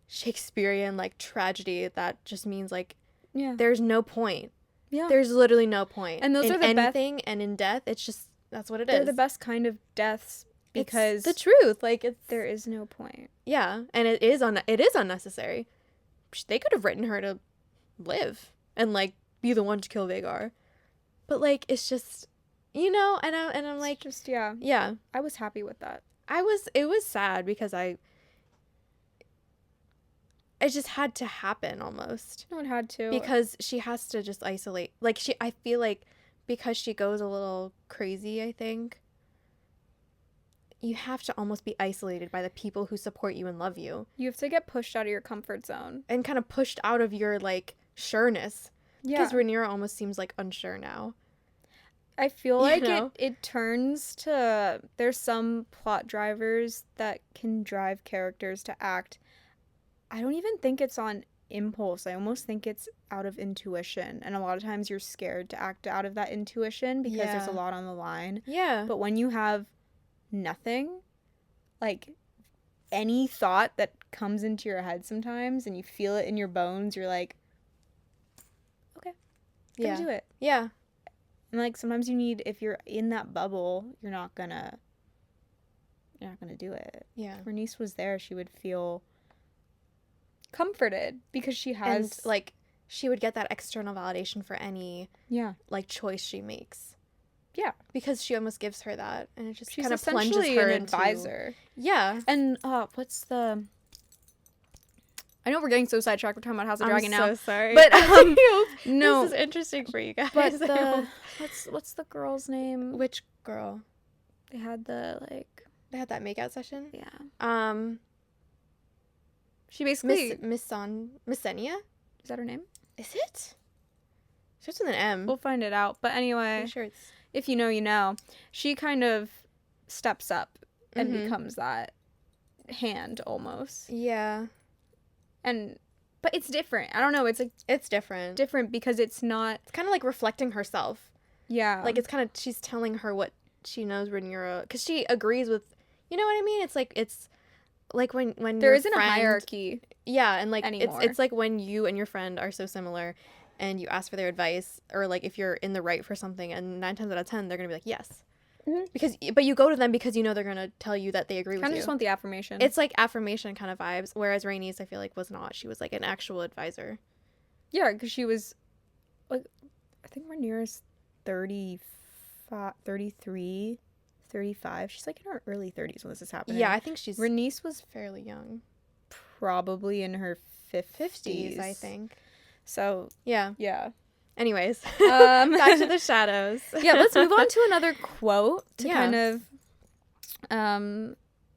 Shakespearean like tragedy that just means like, there's no point. Yeah. There's literally no point. And those in are the anything and in death, it's just, that's what it is. They're the best kind of deaths because it's the truth. Like, there is no point. Yeah. And it is unnecessary. They could have written her to live and like be the one to kill Vhagar. But like, it's just, you know, and I'm like, just, yeah. I was happy with that. It was sad because it just had to happen almost. No, it had to. Because she has to just isolate. Like, I feel like because she goes a little crazy, I think, you have to almost be isolated by the people who support you and love you. You have to get pushed out of your comfort zone. And kind of pushed out of your, like, sureness. Yeah. Because Rhaenyra almost seems, like, unsure now. I feel like know? it turns to... There's some plot drivers that can drive characters to act. I don't even think it's on impulse. I almost think it's out of intuition. And a lot of times you're scared to act out of that intuition because there's a lot on the line. Yeah. But when you have nothing, like any thought that comes into your head sometimes and you feel it in your bones, you're like, okay, gonna do it. Yeah. And like sometimes you need, if you're in that bubble, you're not gonna do it. Yeah. If her niece was there, she would feel comforted because she has, and, like, she would get that external validation for any like choice she makes. Yeah, because she almost gives her that, and it just kind of plunges her an into... advisor. Yeah. And what's the... I know we're getting so sidetracked. We're talking about House of Dragon now. I'm so sorry. But no, this is interesting for you guys. But what's the girl's name? Which girl? They had that makeout session. Yeah. She basically Miss Senia. Is that her name? Is it? Starts with an M. We'll find it out. But anyway, I'm sure it's... if you know, you know. She kind of steps up and becomes that hand almost. Yeah. But it's different. I don't know. It's like it's different. Different because it's not. It's kind of like reflecting herself. Yeah. Like it's kind of she's telling her what she knows Rhaenyra, because she agrees with. You know what I mean? It's like when there isn't a hierarchy. Yeah, and like anymore. It's like when you and your friend are so similar, and you ask for their advice, or like if you're in the right for something, and 9 times out of 10 they're gonna be like yes. But you go to them because you know they're gonna tell you that they agree with you. Kind of just want the affirmation. It's like affirmation kind of vibes. Whereas Rhaenys, I feel like, was not. She was like an actual advisor. Yeah, because she was, like, I think Rhaenyra's 35, 33, 35. She's like in her early 30s when this is happening. Yeah, I think she's. Rhaenys was fairly young. Probably in her 50s, I think. So yeah. Anyways, back to the shadows. Yeah, let's move on to another quote to kind of...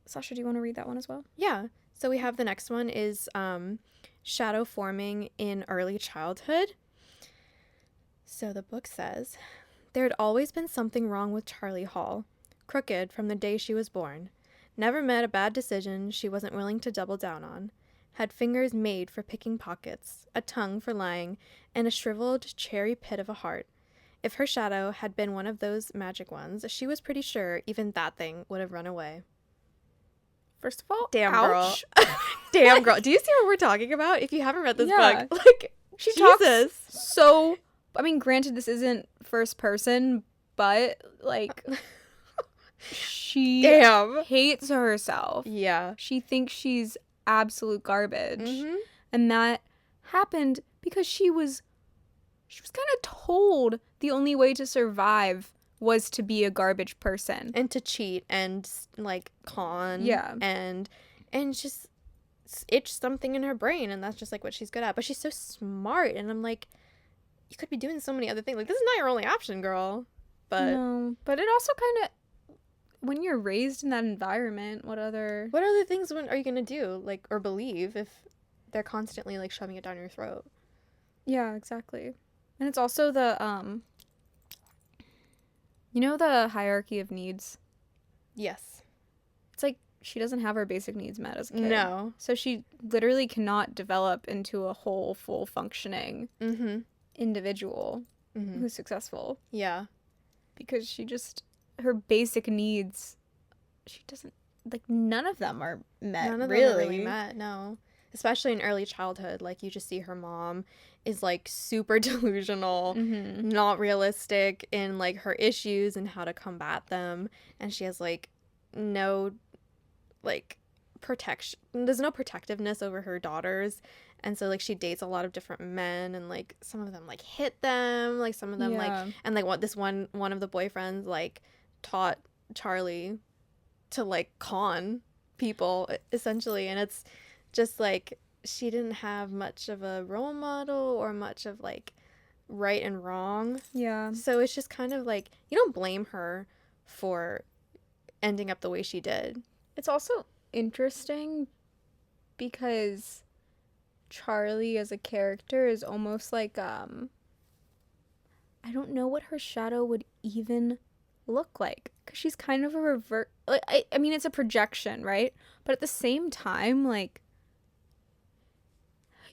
Sasha, do you want to read that one as well? Yeah. So we have the next one is shadow forming in early childhood. So the book says, there had always been something wrong with Charlie Hall. Crooked from the day she was born. Never met a bad decision she wasn't willing to double down on. Had fingers made for picking pockets, a tongue for lying, and a shriveled cherry pit of a heart. If her shadow had been one of those magic ones, she was pretty sure even that thing would have run away. First of all, damn ouch. Girl. Damn girl. Do you see what we're talking about? If you haven't read this book, like, she Jesus. Talks so... I mean, granted, this isn't first person, but, like... she hates herself. Yeah. She thinks she's absolute garbage. Mm-hmm. And that happened because she was kind of told the only way to survive was to be a garbage person. And to cheat and, like, con. Yeah. And just itch something in her brain, and that's just, like, what she's good at. But she's so smart, and I'm like, you could be doing so many other things. Like, this is not your only option, girl. But no. But it also kind of... When you're raised in that environment, what other things are you gonna do, like, or believe if they're constantly, like, shoving it down your throat? Yeah, exactly. And it's also the you know the hierarchy of needs? Yes. It's like she doesn't have her basic needs met as a kid. No. So she literally cannot develop into a whole, full functioning individual who's successful. Yeah. Because she just... her basic needs, she doesn't, like, none of them are met. None of really. them are really met, no. Especially in early childhood, like, you just see her mom is, like, super delusional, not realistic in, like, her issues and how to combat them, and she has, like, no, like, protection, there's no protectiveness over her daughters, and so, like, she dates a lot of different men, and, like, some of them, like, hit them, like, some of them, like, and, like, one of the boyfriends, like, taught Charlie to, like, con people, essentially, and it's just, like, she didn't have much of a role model or much of, like, right and wrong. Yeah. So it's just kind of, like, you don't blame her for ending up the way she did. It's also interesting because Charlie as a character is almost like I don't know what her shadow would even look like, because she's kind of a revert, like, I mean, it's a projection, right? But at the same time, like,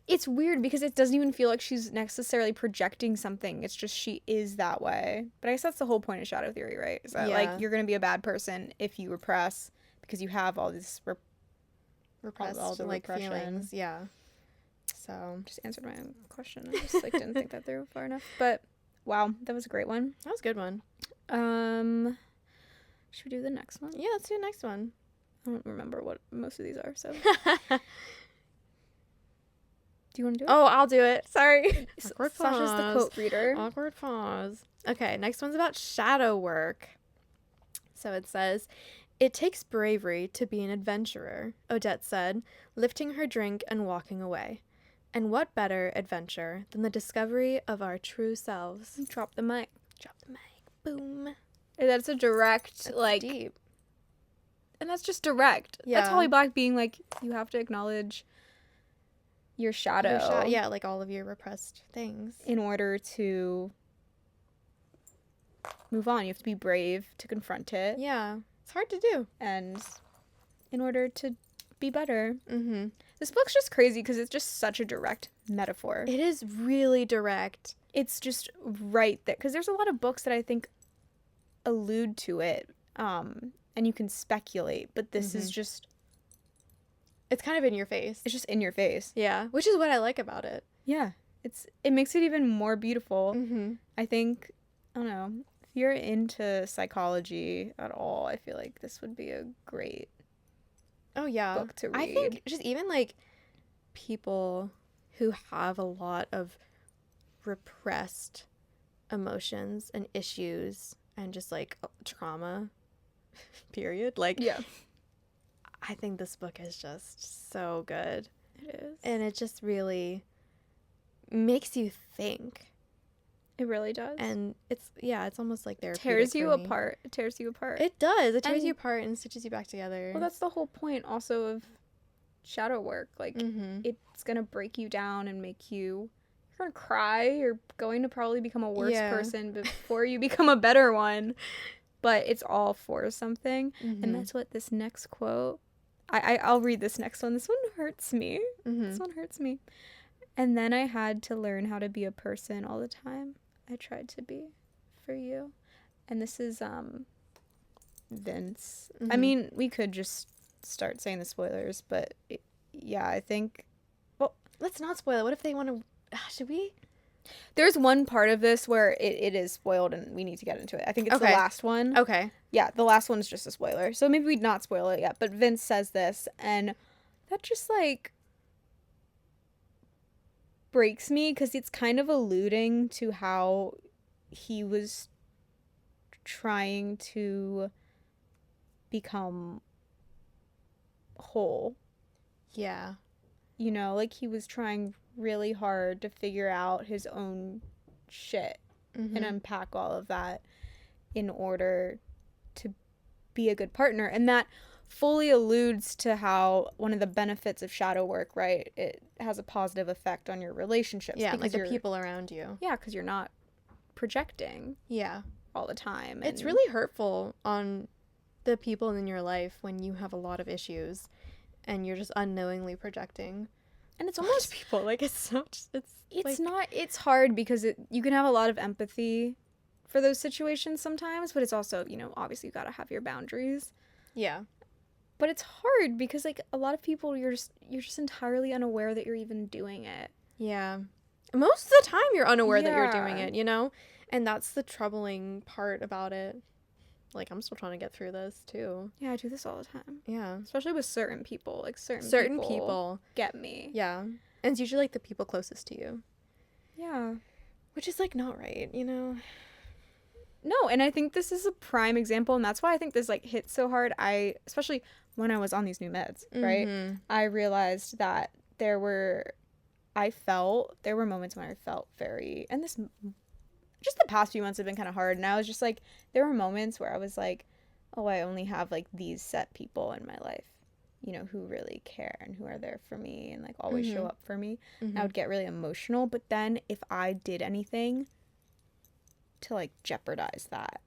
it's weird because it doesn't even feel like she's necessarily projecting something. It's just she is that way. But I guess that's the whole point of shadow theory, right? Is that like you're gonna be a bad person if you repress, because you have all this repressed all the like repression. feelings. Yeah. So Just answered my own question. I just like didn't think that through far enough. But wow, that was a great one. that was a good one. Should we do the next one? Yeah, let's do the next one. I don't remember what most of these are, so do you want to do it? Oh, I'll do it. Sorry. Awkward Sasha's the quote reader. Awkward pause. Okay, next one's about shadow work. So it says, "It takes bravery to be an adventurer," Odette said, lifting her drink and walking away. "And what better adventure than the discovery of our true selves?" Drop the mic. Drop the mic. Boom. That's a direct, That's like, deep. and that's just direct. Yeah. That's Holly Black being like, you have to acknowledge your shadow. Yeah, like all of your repressed things. In order to move on, you have to be brave to confront it. Yeah. It's hard to do. And in order to be better. Mm-hmm. This book's just crazy because it's just such a direct metaphor. It is really direct. It's just right there. Because there's a lot of books that I think allude to it. And you can speculate. But this is just... It's kind of in your face. It's just in your face. Yeah. Which is what I like about it. Yeah. It makes it even more beautiful. Mm-hmm. I think, I don't know, if you're into psychology at all, I feel like this would be a great book to read. I think just even like people who have a lot of repressed emotions and issues and just like trauma, period. Like, yeah, I think this book is just so good. it is. And it just really makes you think. It really does. And it's almost like therapeutic. tears you for me. apart. It tears you apart. It does. It tears And- you apart and stitches you back together. Well, that's the whole point also of shadow work. Like, Mm-hmm. it's going to break you down and make you... You're going to cry. You're going to probably become a worse person before you become a better one. But it's all for something. Mm-hmm. And that's what this next quote... I'll read this next one. This one hurts me. Mm-hmm. This one hurts me. "And then I had to learn how to be a person all the time I tried to be for you." And this is Vince. I Mhm. mean, we could just start saying the spoilers, but yeah, I think... Well, let's not spoil it. What if they want to... Should we? There's one part of this where it is spoiled and we need to get into it. I think it's the Okay. last one. Okay. Yeah, the last one's just a spoiler. So maybe we'd not spoil it yet. But Vince says this, and that just, like, breaks me because it's kind of alluding to how he was trying to become whole. Yeah. You know, like, he was trying really hard to figure out his own shit Mm-hmm. and unpack all of that in order to be a good partner. And that fully alludes to how one of the benefits of shadow work, right? It has a positive effect on your relationships. Yeah, because like the people around you. Yeah, because you're not projecting Yeah. all the time. It's and- really hurtful on the people in your life when you have a lot of issues and you're just unknowingly projecting. And it's Most almost... people, like, it's like, not... It's hard because you can have a lot of empathy for those situations sometimes, but it's also, you know, obviously you gotta have your boundaries. yeah. But it's hard because, like, a lot of people, you're just entirely unaware that you're even doing it. Yeah. Most of the time you're unaware that you're doing Yeah. it, you know? And that's the troubling part about it. Like, I'm still trying to get through this, too. Yeah, I do this all the time. Yeah. Especially with certain people. Like, Certain people. get me. Yeah. And it's usually, like, the people closest to you. Yeah. Which is, like, not right, you know? No, and I think this is a prime example, and that's why I think this, like, hits so hard. Especially when I was on these new meds, right? Mm-hmm. I realized that there were moments when I felt very, and this, just the past few months have been kind of hard, and I was just like, there were moments where I was like, oh, I only have like these set people in my life, you know, who really care and who are there for me and like always show up for me. And I would get really emotional. But then if I did anything to like jeopardize that,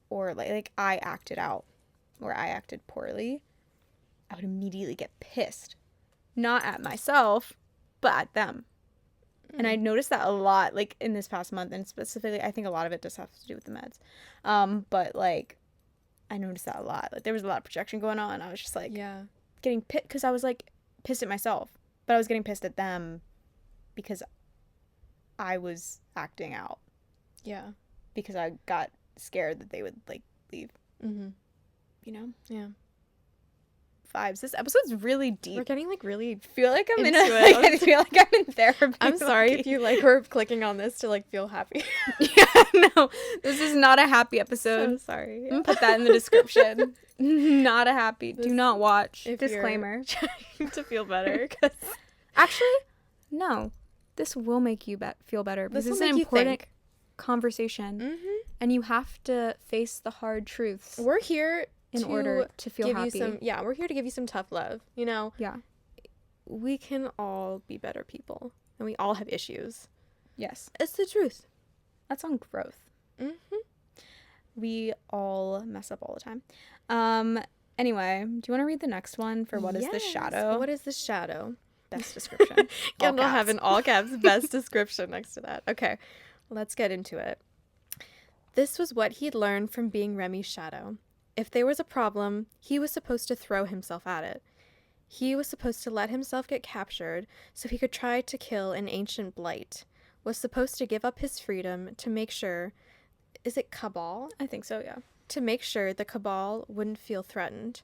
or like I acted out or I acted poorly, I would immediately get pissed. Not at myself, but at them. And I noticed that a lot, like, in this past month. And specifically, I think a lot of it just has to do with the meds. But, like, I noticed that a lot. Like, there was a lot of projection going on. I was just, like, getting pissed. Because I was, like, pissed at myself. But I was getting pissed at them because I was acting out. Yeah. Because I got scared that they would, like, leave. You know? Yeah. Vibes. This episode's really deep. We're getting like really feel like I'm into it. I feel like I'm in therapy. I'm sorry if you like were clicking on this to like feel happy. Yeah, no. This is not a happy episode. So sorry. I'm gonna put that in the description. Not a happy. Do not watch. Disclaimer. Trying to feel better. Actually, no. This will make you feel better. This is an important conversation. And you have to face the hard truths. We're here in order to feel happy. We're here to give you some tough love, you know? Yeah. We can all be better people. And we all have issues. Yes. It's the truth. That's on growth. We all mess up all the time. Anyway, do you want to read the next one for what is the shadow? What is the shadow? Best description. Kendall have in all caps best description next to that. Okay, let's get into it. This was what he'd learned from being Remy's shadow. If there was a problem, he was supposed to throw himself at it. He was supposed to let himself get captured so he could try to kill an ancient blight. Was supposed to give up his freedom to make sure... Is it Cabal? I think so, yeah. To make sure the Cabal wouldn't feel threatened.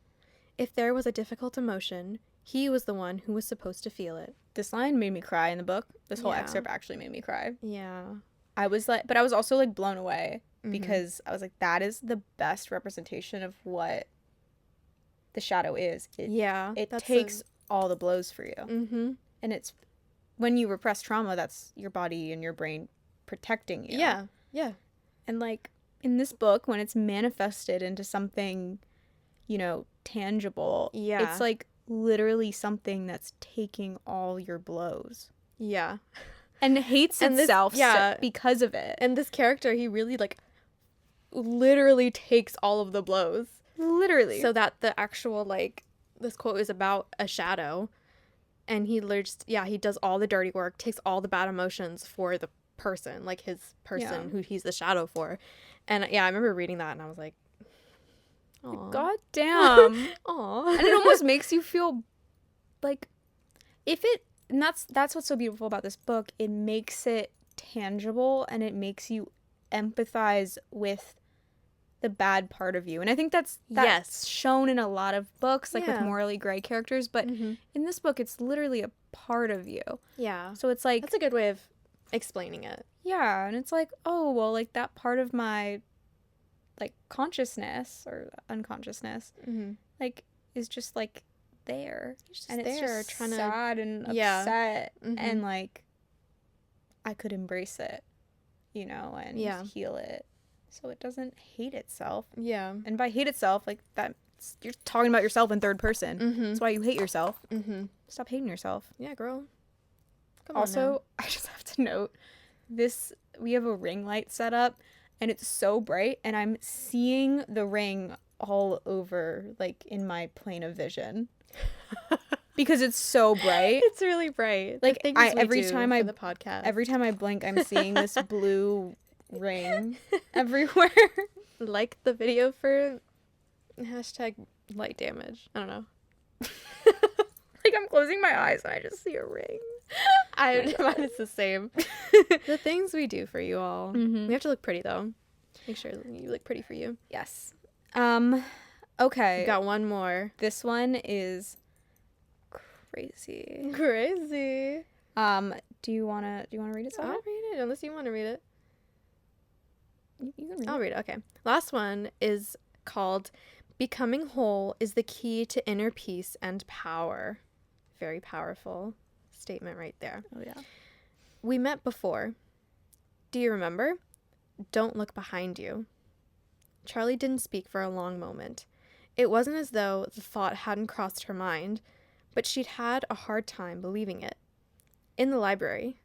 If there was a difficult emotion, he was the one who was supposed to feel it. This line made me cry in the book. This whole excerpt actually made me cry. Yeah. I was like... But I was also, like, blown away. Because I was like, that is the best representation of what the shadow is. It takes all the blows for you. And it's when you repress trauma, that's your body and your brain protecting you. Yeah. And like in this book, when it's manifested into something, you know, tangible, it's like literally something that's taking all your blows. Yeah. And hates itself because of it. And this character, he really like literally takes all of the blows. Literally. So that the actual, like, this quote is about a shadow. And he he does all the dirty work, takes all the bad emotions for the person, like his person who he's the shadow for. And I remember reading that and I was like, aw. God damn. Aw. And it almost makes you feel like and that's what's so beautiful about this book. It makes it tangible and it makes you empathize with the bad part of you. And I think that's shown in a lot of books, like with morally gray characters, but in this book it's literally a part of you. Yeah. So it's like, that's a good way of explaining it. Yeah. And it's like, oh, well, like that part of my like consciousness or unconsciousness like is just like there. It's just trying sad and upset and like I could embrace it, you know, and heal it so it doesn't hate itself. Yeah. And by hate itself, like that, you're talking about yourself in third person. That's why you hate yourself. Stop hating yourself. Yeah, girl. Come also, on now. I just have to note we have a ring light set up and it's so bright and I'm seeing the ring all over, like in my plane of vision. Because it's so bright. It's really bright. Like every time I blink, I'm seeing this blue ring everywhere. Like the video for #light damage. I don't know. Like I'm closing my eyes and I just see a ring. Mine is the same. The things we do for you all. We have to look pretty though. Make sure you look pretty for you. Yes. Okay. We got one more. This one is crazy. Do you wanna read it, Sasha? I'll read it unless you want to read it. You can read it. I'll read it. Okay. Last one is called "Becoming Whole is the Key to Inner Peace and Power." Very powerful statement right there. Oh yeah. We met before. Do you remember? Don't look behind you. Charlie didn't speak for a long moment. It wasn't as though the thought hadn't crossed her mind, but she'd had a hard time believing it. In the library.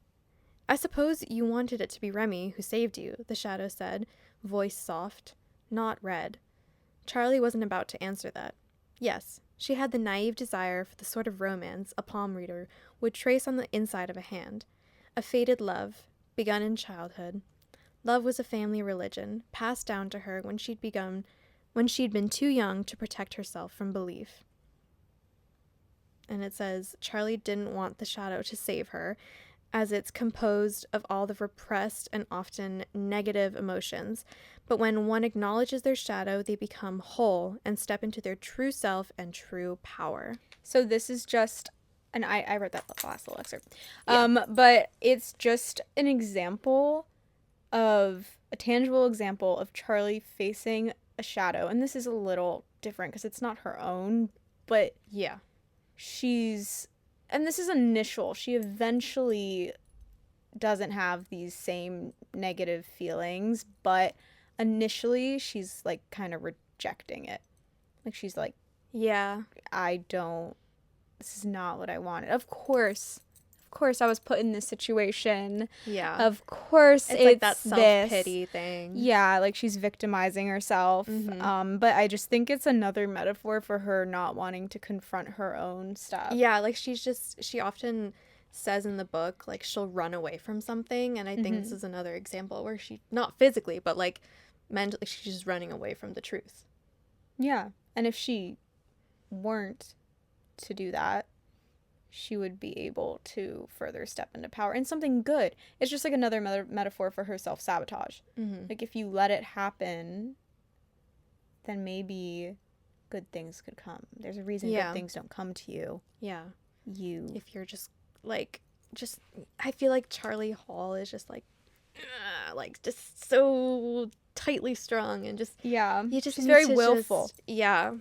I suppose you wanted it to be Remy who saved you, the shadow said, voice soft, not red. Charlie wasn't about to answer that. Yes, she had the naive desire for the sort of romance a palm reader would trace on the inside of a hand. A faded love, begun in childhood. Love was a family religion, passed down to her when she'd been too young to protect herself from belief. And it says, Charlie didn't want the shadow to save her, as it's composed of all the repressed and often negative emotions. But when one acknowledges their shadow, they become whole and step into their true self and true power. So this is just, and I read that last little excerpt, Yeah. but it's just an example of, a tangible example of Charlie facing a shadow. And this is a little different because it's not her own, but Yeah. and this is initial. She eventually doesn't have these same negative feelings, but initially she's like kind of rejecting it. Like she's like, Yeah. this is not what I wanted. Of course I was put in this situation. Yeah. Of course it's like that self-pity this thing. Yeah, like she's victimizing herself. Mm-hmm. But I just think it's another metaphor for her not wanting to confront her own stuff. Yeah, like she often says in the book, like, she'll run away from something, and I think this is another example where she, not physically, but like mentally, she's just running away from the truth. Yeah, and if she weren't to do that, she would be able to further step into power and something good. It's just like another metaphor for her self-sabotage. Mm-hmm. Like if you let it happen, then maybe good things could come. There's a reason good things don't come to you. Yeah. If you're just I feel like Charlie Hall is just just so tightly strung and just she's very willful. Yeah.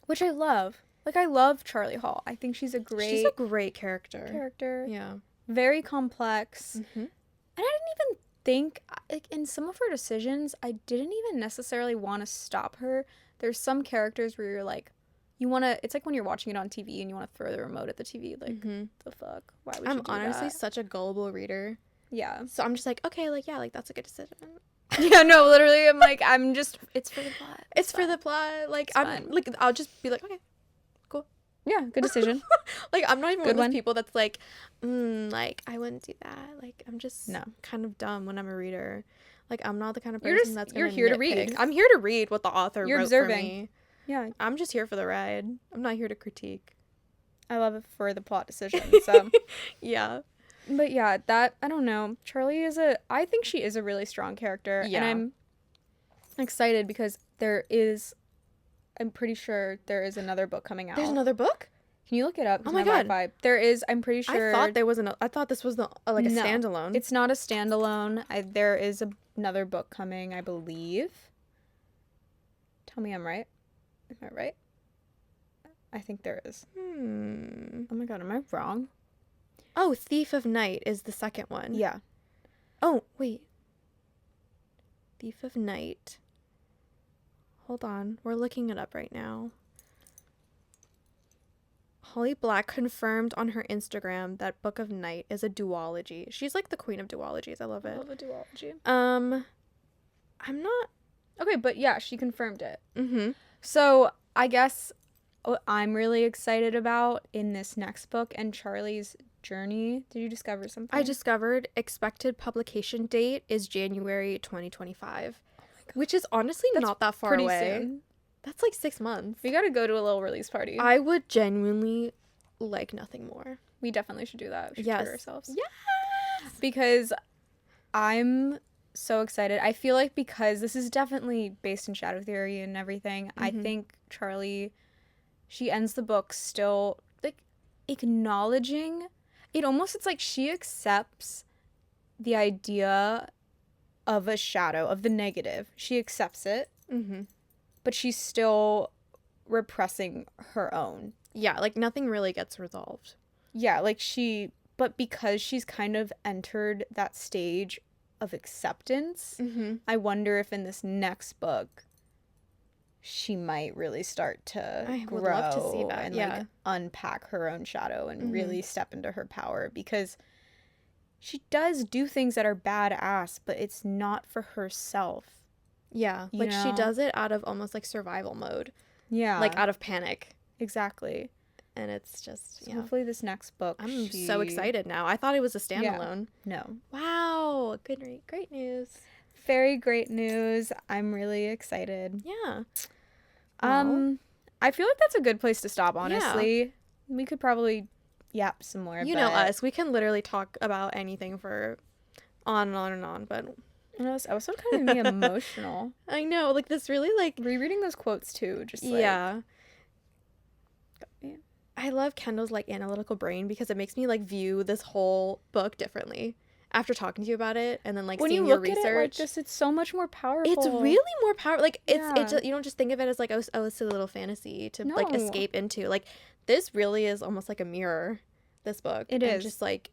Which I love. Like, I love Charlie Hall. I think she's a great character. Yeah. Very complex. Mm-hmm. And I didn't even think, like, in some of her decisions, I didn't even necessarily want to stop her. There's some characters where you're like, it's like when you're watching it on TV and you want to throw the remote at the TV. Like, the fuck? Why would you do that? I'm honestly such a gullible reader. Yeah. So I'm just like, okay, like, yeah, like, that's a good decision. Yeah, no, literally, I'm like, it's for the plot. It's for the plot. Like, I'll just be like, okay. Yeah, good decision. Like, I'm not even one of those people that's like, like, I wouldn't do that. Like, I'm just kind of dumb when I'm a reader. Like, I'm not the kind of person that's going to You're here to read. I'm here to read what the author wrote observing. For me. Yeah. I'm just here for the ride. I'm not here to critique. I love it for the plot decision, so. Yeah. But yeah, I don't know. Charlie I think she is a really strong character. Yeah. And I'm excited because I'm pretty sure there is another book coming out. There's another book? Can you look it up? Oh my God. Wi-Fi. There is, I'm pretty sure. I thought this was a standalone. It's not a standalone. There is another book coming, I believe. Tell me I'm right. Am I right? I think there is. Oh my God, am I wrong? Oh, Thief of Night is the second one. Yeah. Oh, wait. Thief of Night. Hold on. We're looking it up right now. Holly Black confirmed on her Instagram that Book of Night is a duology. She's like the queen of duologies. I love it. I love a duology. I'm not... Okay, but yeah, she confirmed it. Mm-hmm. So I guess what I'm really excited about in this next book and Charlie's journey. Did you discover something? I discovered expected publication date is January 2025. Which is honestly not that far away. Soon. That's like 6 months. We gotta go to a little release party. I would genuinely like nothing more. We definitely should do that. We should treat ourselves. Yes! Because I'm so excited. I feel like because this is definitely based in shadow theory and everything, I think Charlie, she ends the book still like acknowledging it. Almost, it's like she accepts the idea of a shadow, of the negative. She accepts it, but she's still repressing her own. Yeah, like nothing really gets resolved. Yeah, like but because she's kind of entered that stage of acceptance. Mm-hmm. I wonder if in this next book she might really start to I grow would love to see that. and Yeah. like unpack her own shadow and Mm-hmm. really step into her power, because she does do things that are badass, but it's not for herself. Yeah. You Like, she know? does it out of almost like survival mode. Yeah. Like, out of panic. Exactly. And it's just, So hopefully this next book I'm so excited now. I thought it was a standalone. No. Wow. Great news. Very great news. I'm really excited. Yeah. I feel like that's a good place to stop, honestly. Yeah. We could probably yap some more. You know us. We can literally talk about anything for on and on and on, but you know, this episode kind of made me emotional. I know, like, this really, like, rereading those quotes too, just like, yeah. I love Kendall's like analytical brain, because it makes me like view this whole book differently after talking to you about it, and then like when seeing you your look research. At it like this, it's so much more powerful. It's really more powerful. Like, Yeah. it's you don't just think of it as like, oh, it's a little fantasy to like escape into. Like, this really is almost like a mirror, this book. It is just like,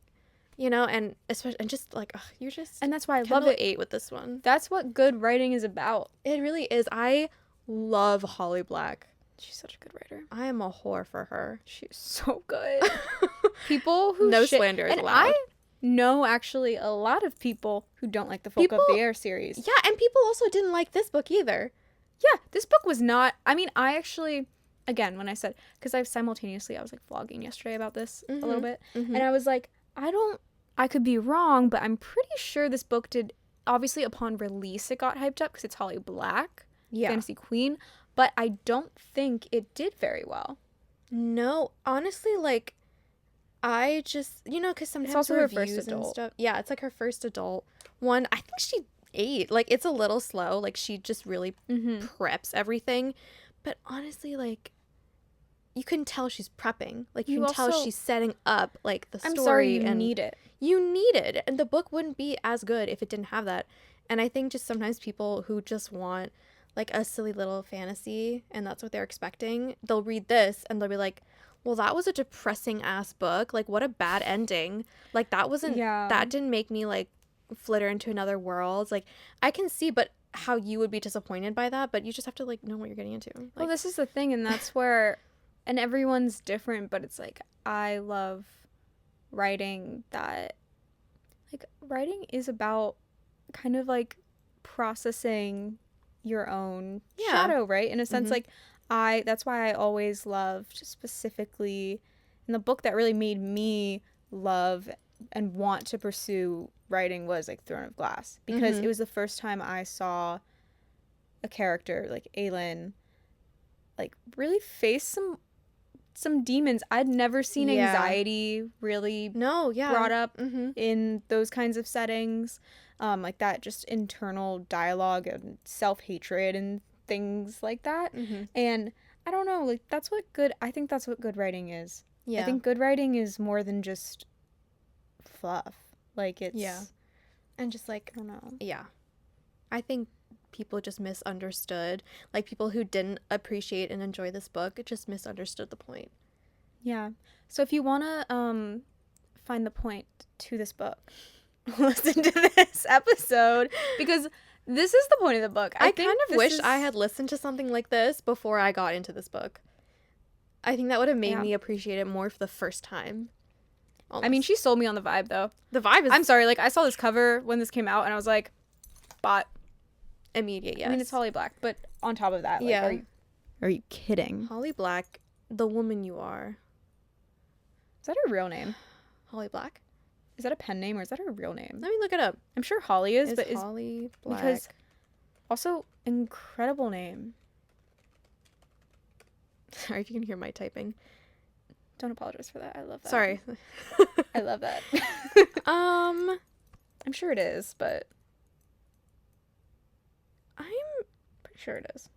you know, and especially, and just like, you just, and that's why I Kendall love it. ate with this one. That's what good writing is about. It really is. I love Holly Black. She's such a good writer. I am a whore for her. She's so good. People who no slander is and allowed. I know actually a lot of people who don't like the Folk of the Air series. Yeah, and people also didn't like this book either. Yeah, this book was not. I mean, I actually, again, when I said, because I was like vlogging yesterday about this a little bit, and I was like, I could be wrong, but I'm pretty sure this book did. Obviously, upon release, it got hyped up because it's Holly Black, fantasy queen. But I don't think it did very well. No, honestly, like, I just, you know, because sometimes it's also her first adult stuff. Yeah, it's like her first adult one. I think she ate. Like, it's a little slow. Like, she just really preps everything. But honestly, like, you can tell she's prepping. Like, you can tell she's setting up, like, the story. I'm sorry, you need it. You need it. And the book wouldn't be as good if it didn't have that. And I think just sometimes people who just want like a silly little fantasy and that's what they're expecting, they'll read this and they'll be like, well, that was a depressing ass book, like what a bad ending, like that wasn't that didn't make me like flitter into another world. Like, I can see but how you would be disappointed by that, but you just have to like know what you're getting into. Like, well, this is the thing, and that's where, and everyone's different, but it's like I love writing that, like, writing is about kind of like processing your own shadow, right? In a sense, like, that's why I always loved, specifically in the book that really made me love and want to pursue writing, was like Throne of Glass, because it was the first time I saw a character like Aelin like really face some demons. I'd never seen anxiety really brought up in those kinds of settings. Like that just internal dialogue and self-hatred and things like that. And I don't know, like I think that's what good writing is. I think good writing is more than just fluff. Like, it's and just like, I don't know. I think people just misunderstood, like people who didn't appreciate and enjoy this book just misunderstood the point. So if you want to find the point to this book, listen to this episode, because this is the point of the book. I kind of wish I had listened to something like this before I got into this book. I think that would have made me appreciate it more for the first time. Almost. I mean, she sold me on the vibe, though. The vibe is... I'm sorry, like, I saw this cover when this came out, and I was like, bought. Immediate, yes. I mean, it's Holly Black, but on top of that, like, are you kidding? Holly Black, the woman you are. Is that her real name? Holly Black? Is that a pen name, or is that her real name? Let me look it up. I'm sure Holly is, but is Holly Black. Because also, incredible name. Sorry if you can hear my typing. Don't apologize for that. I love that. Sorry. I love that. I'm sure it is, but I'm pretty sure it is.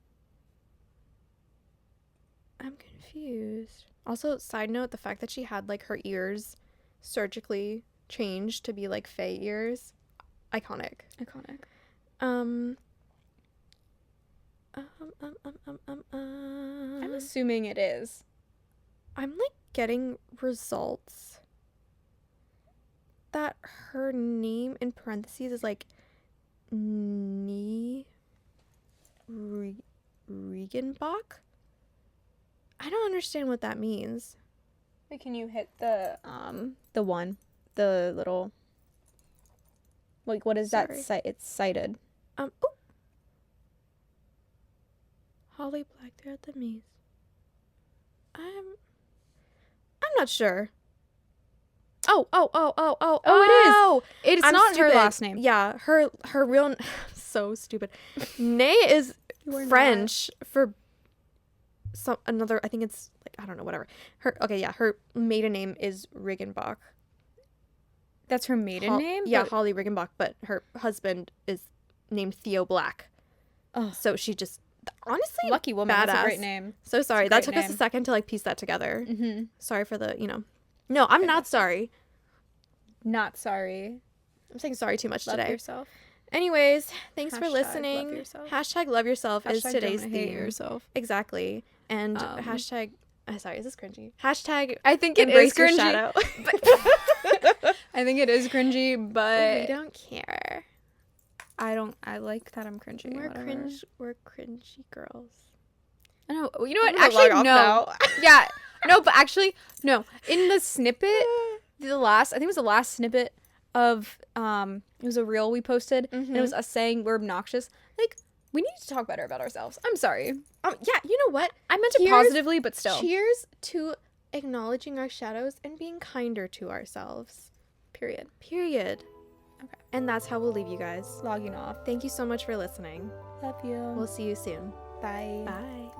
I'm confused. Also, side note, the fact that she had like her ears surgically changed to be like fae ears, iconic. I'm assuming it is. I'm like getting results that her name in parentheses is like Regenbach? I don't understand what that means. Wait, can you hit the little, like, what is that site? It's cited. Oh. Holly Blacktail at the Maze. I'm not sure. Oh, it is. It's not her last name. Yeah, her real so stupid. Nay is French for some another. I think it's like, I don't know, whatever. Her maiden name is Riggenbach. That's her maiden name? Yeah, Holly Riggenbach, but her husband is named Theo Black. Oh. So she just, honestly, lucky woman. Badass. That's a great name. So sorry. That took us a second to like piece that together. Mm-hmm. Sorry for the, No, I'm not sorry. Not sorry. I'm saying sorry too much today. Love yourself. Anyways, thanks for listening. Love yourself. Hashtag love yourself is today's don't theme. hate yourself. Exactly. And hashtag, sorry, is this cringy? Hashtag I think it embrace is your cringy. shadow. I think it is cringy, but we don't care. I like that I'm cringy. We're cringy girls. I know. You know what? Actually, no. Yeah. No, but actually, no. In the snippet, I think it was the last snippet of, it was a reel we posted, and it was us saying we're obnoxious. Like, we need to talk better about ourselves. I'm sorry. Yeah, you know what? I meant it positively, but still. Cheers to acknowledging our shadows and being kinder to ourselves. Period. Okay. And that's how we'll leave you guys. Logging off. Thank you so much for listening. Love you. We'll see you soon. Bye. Bye.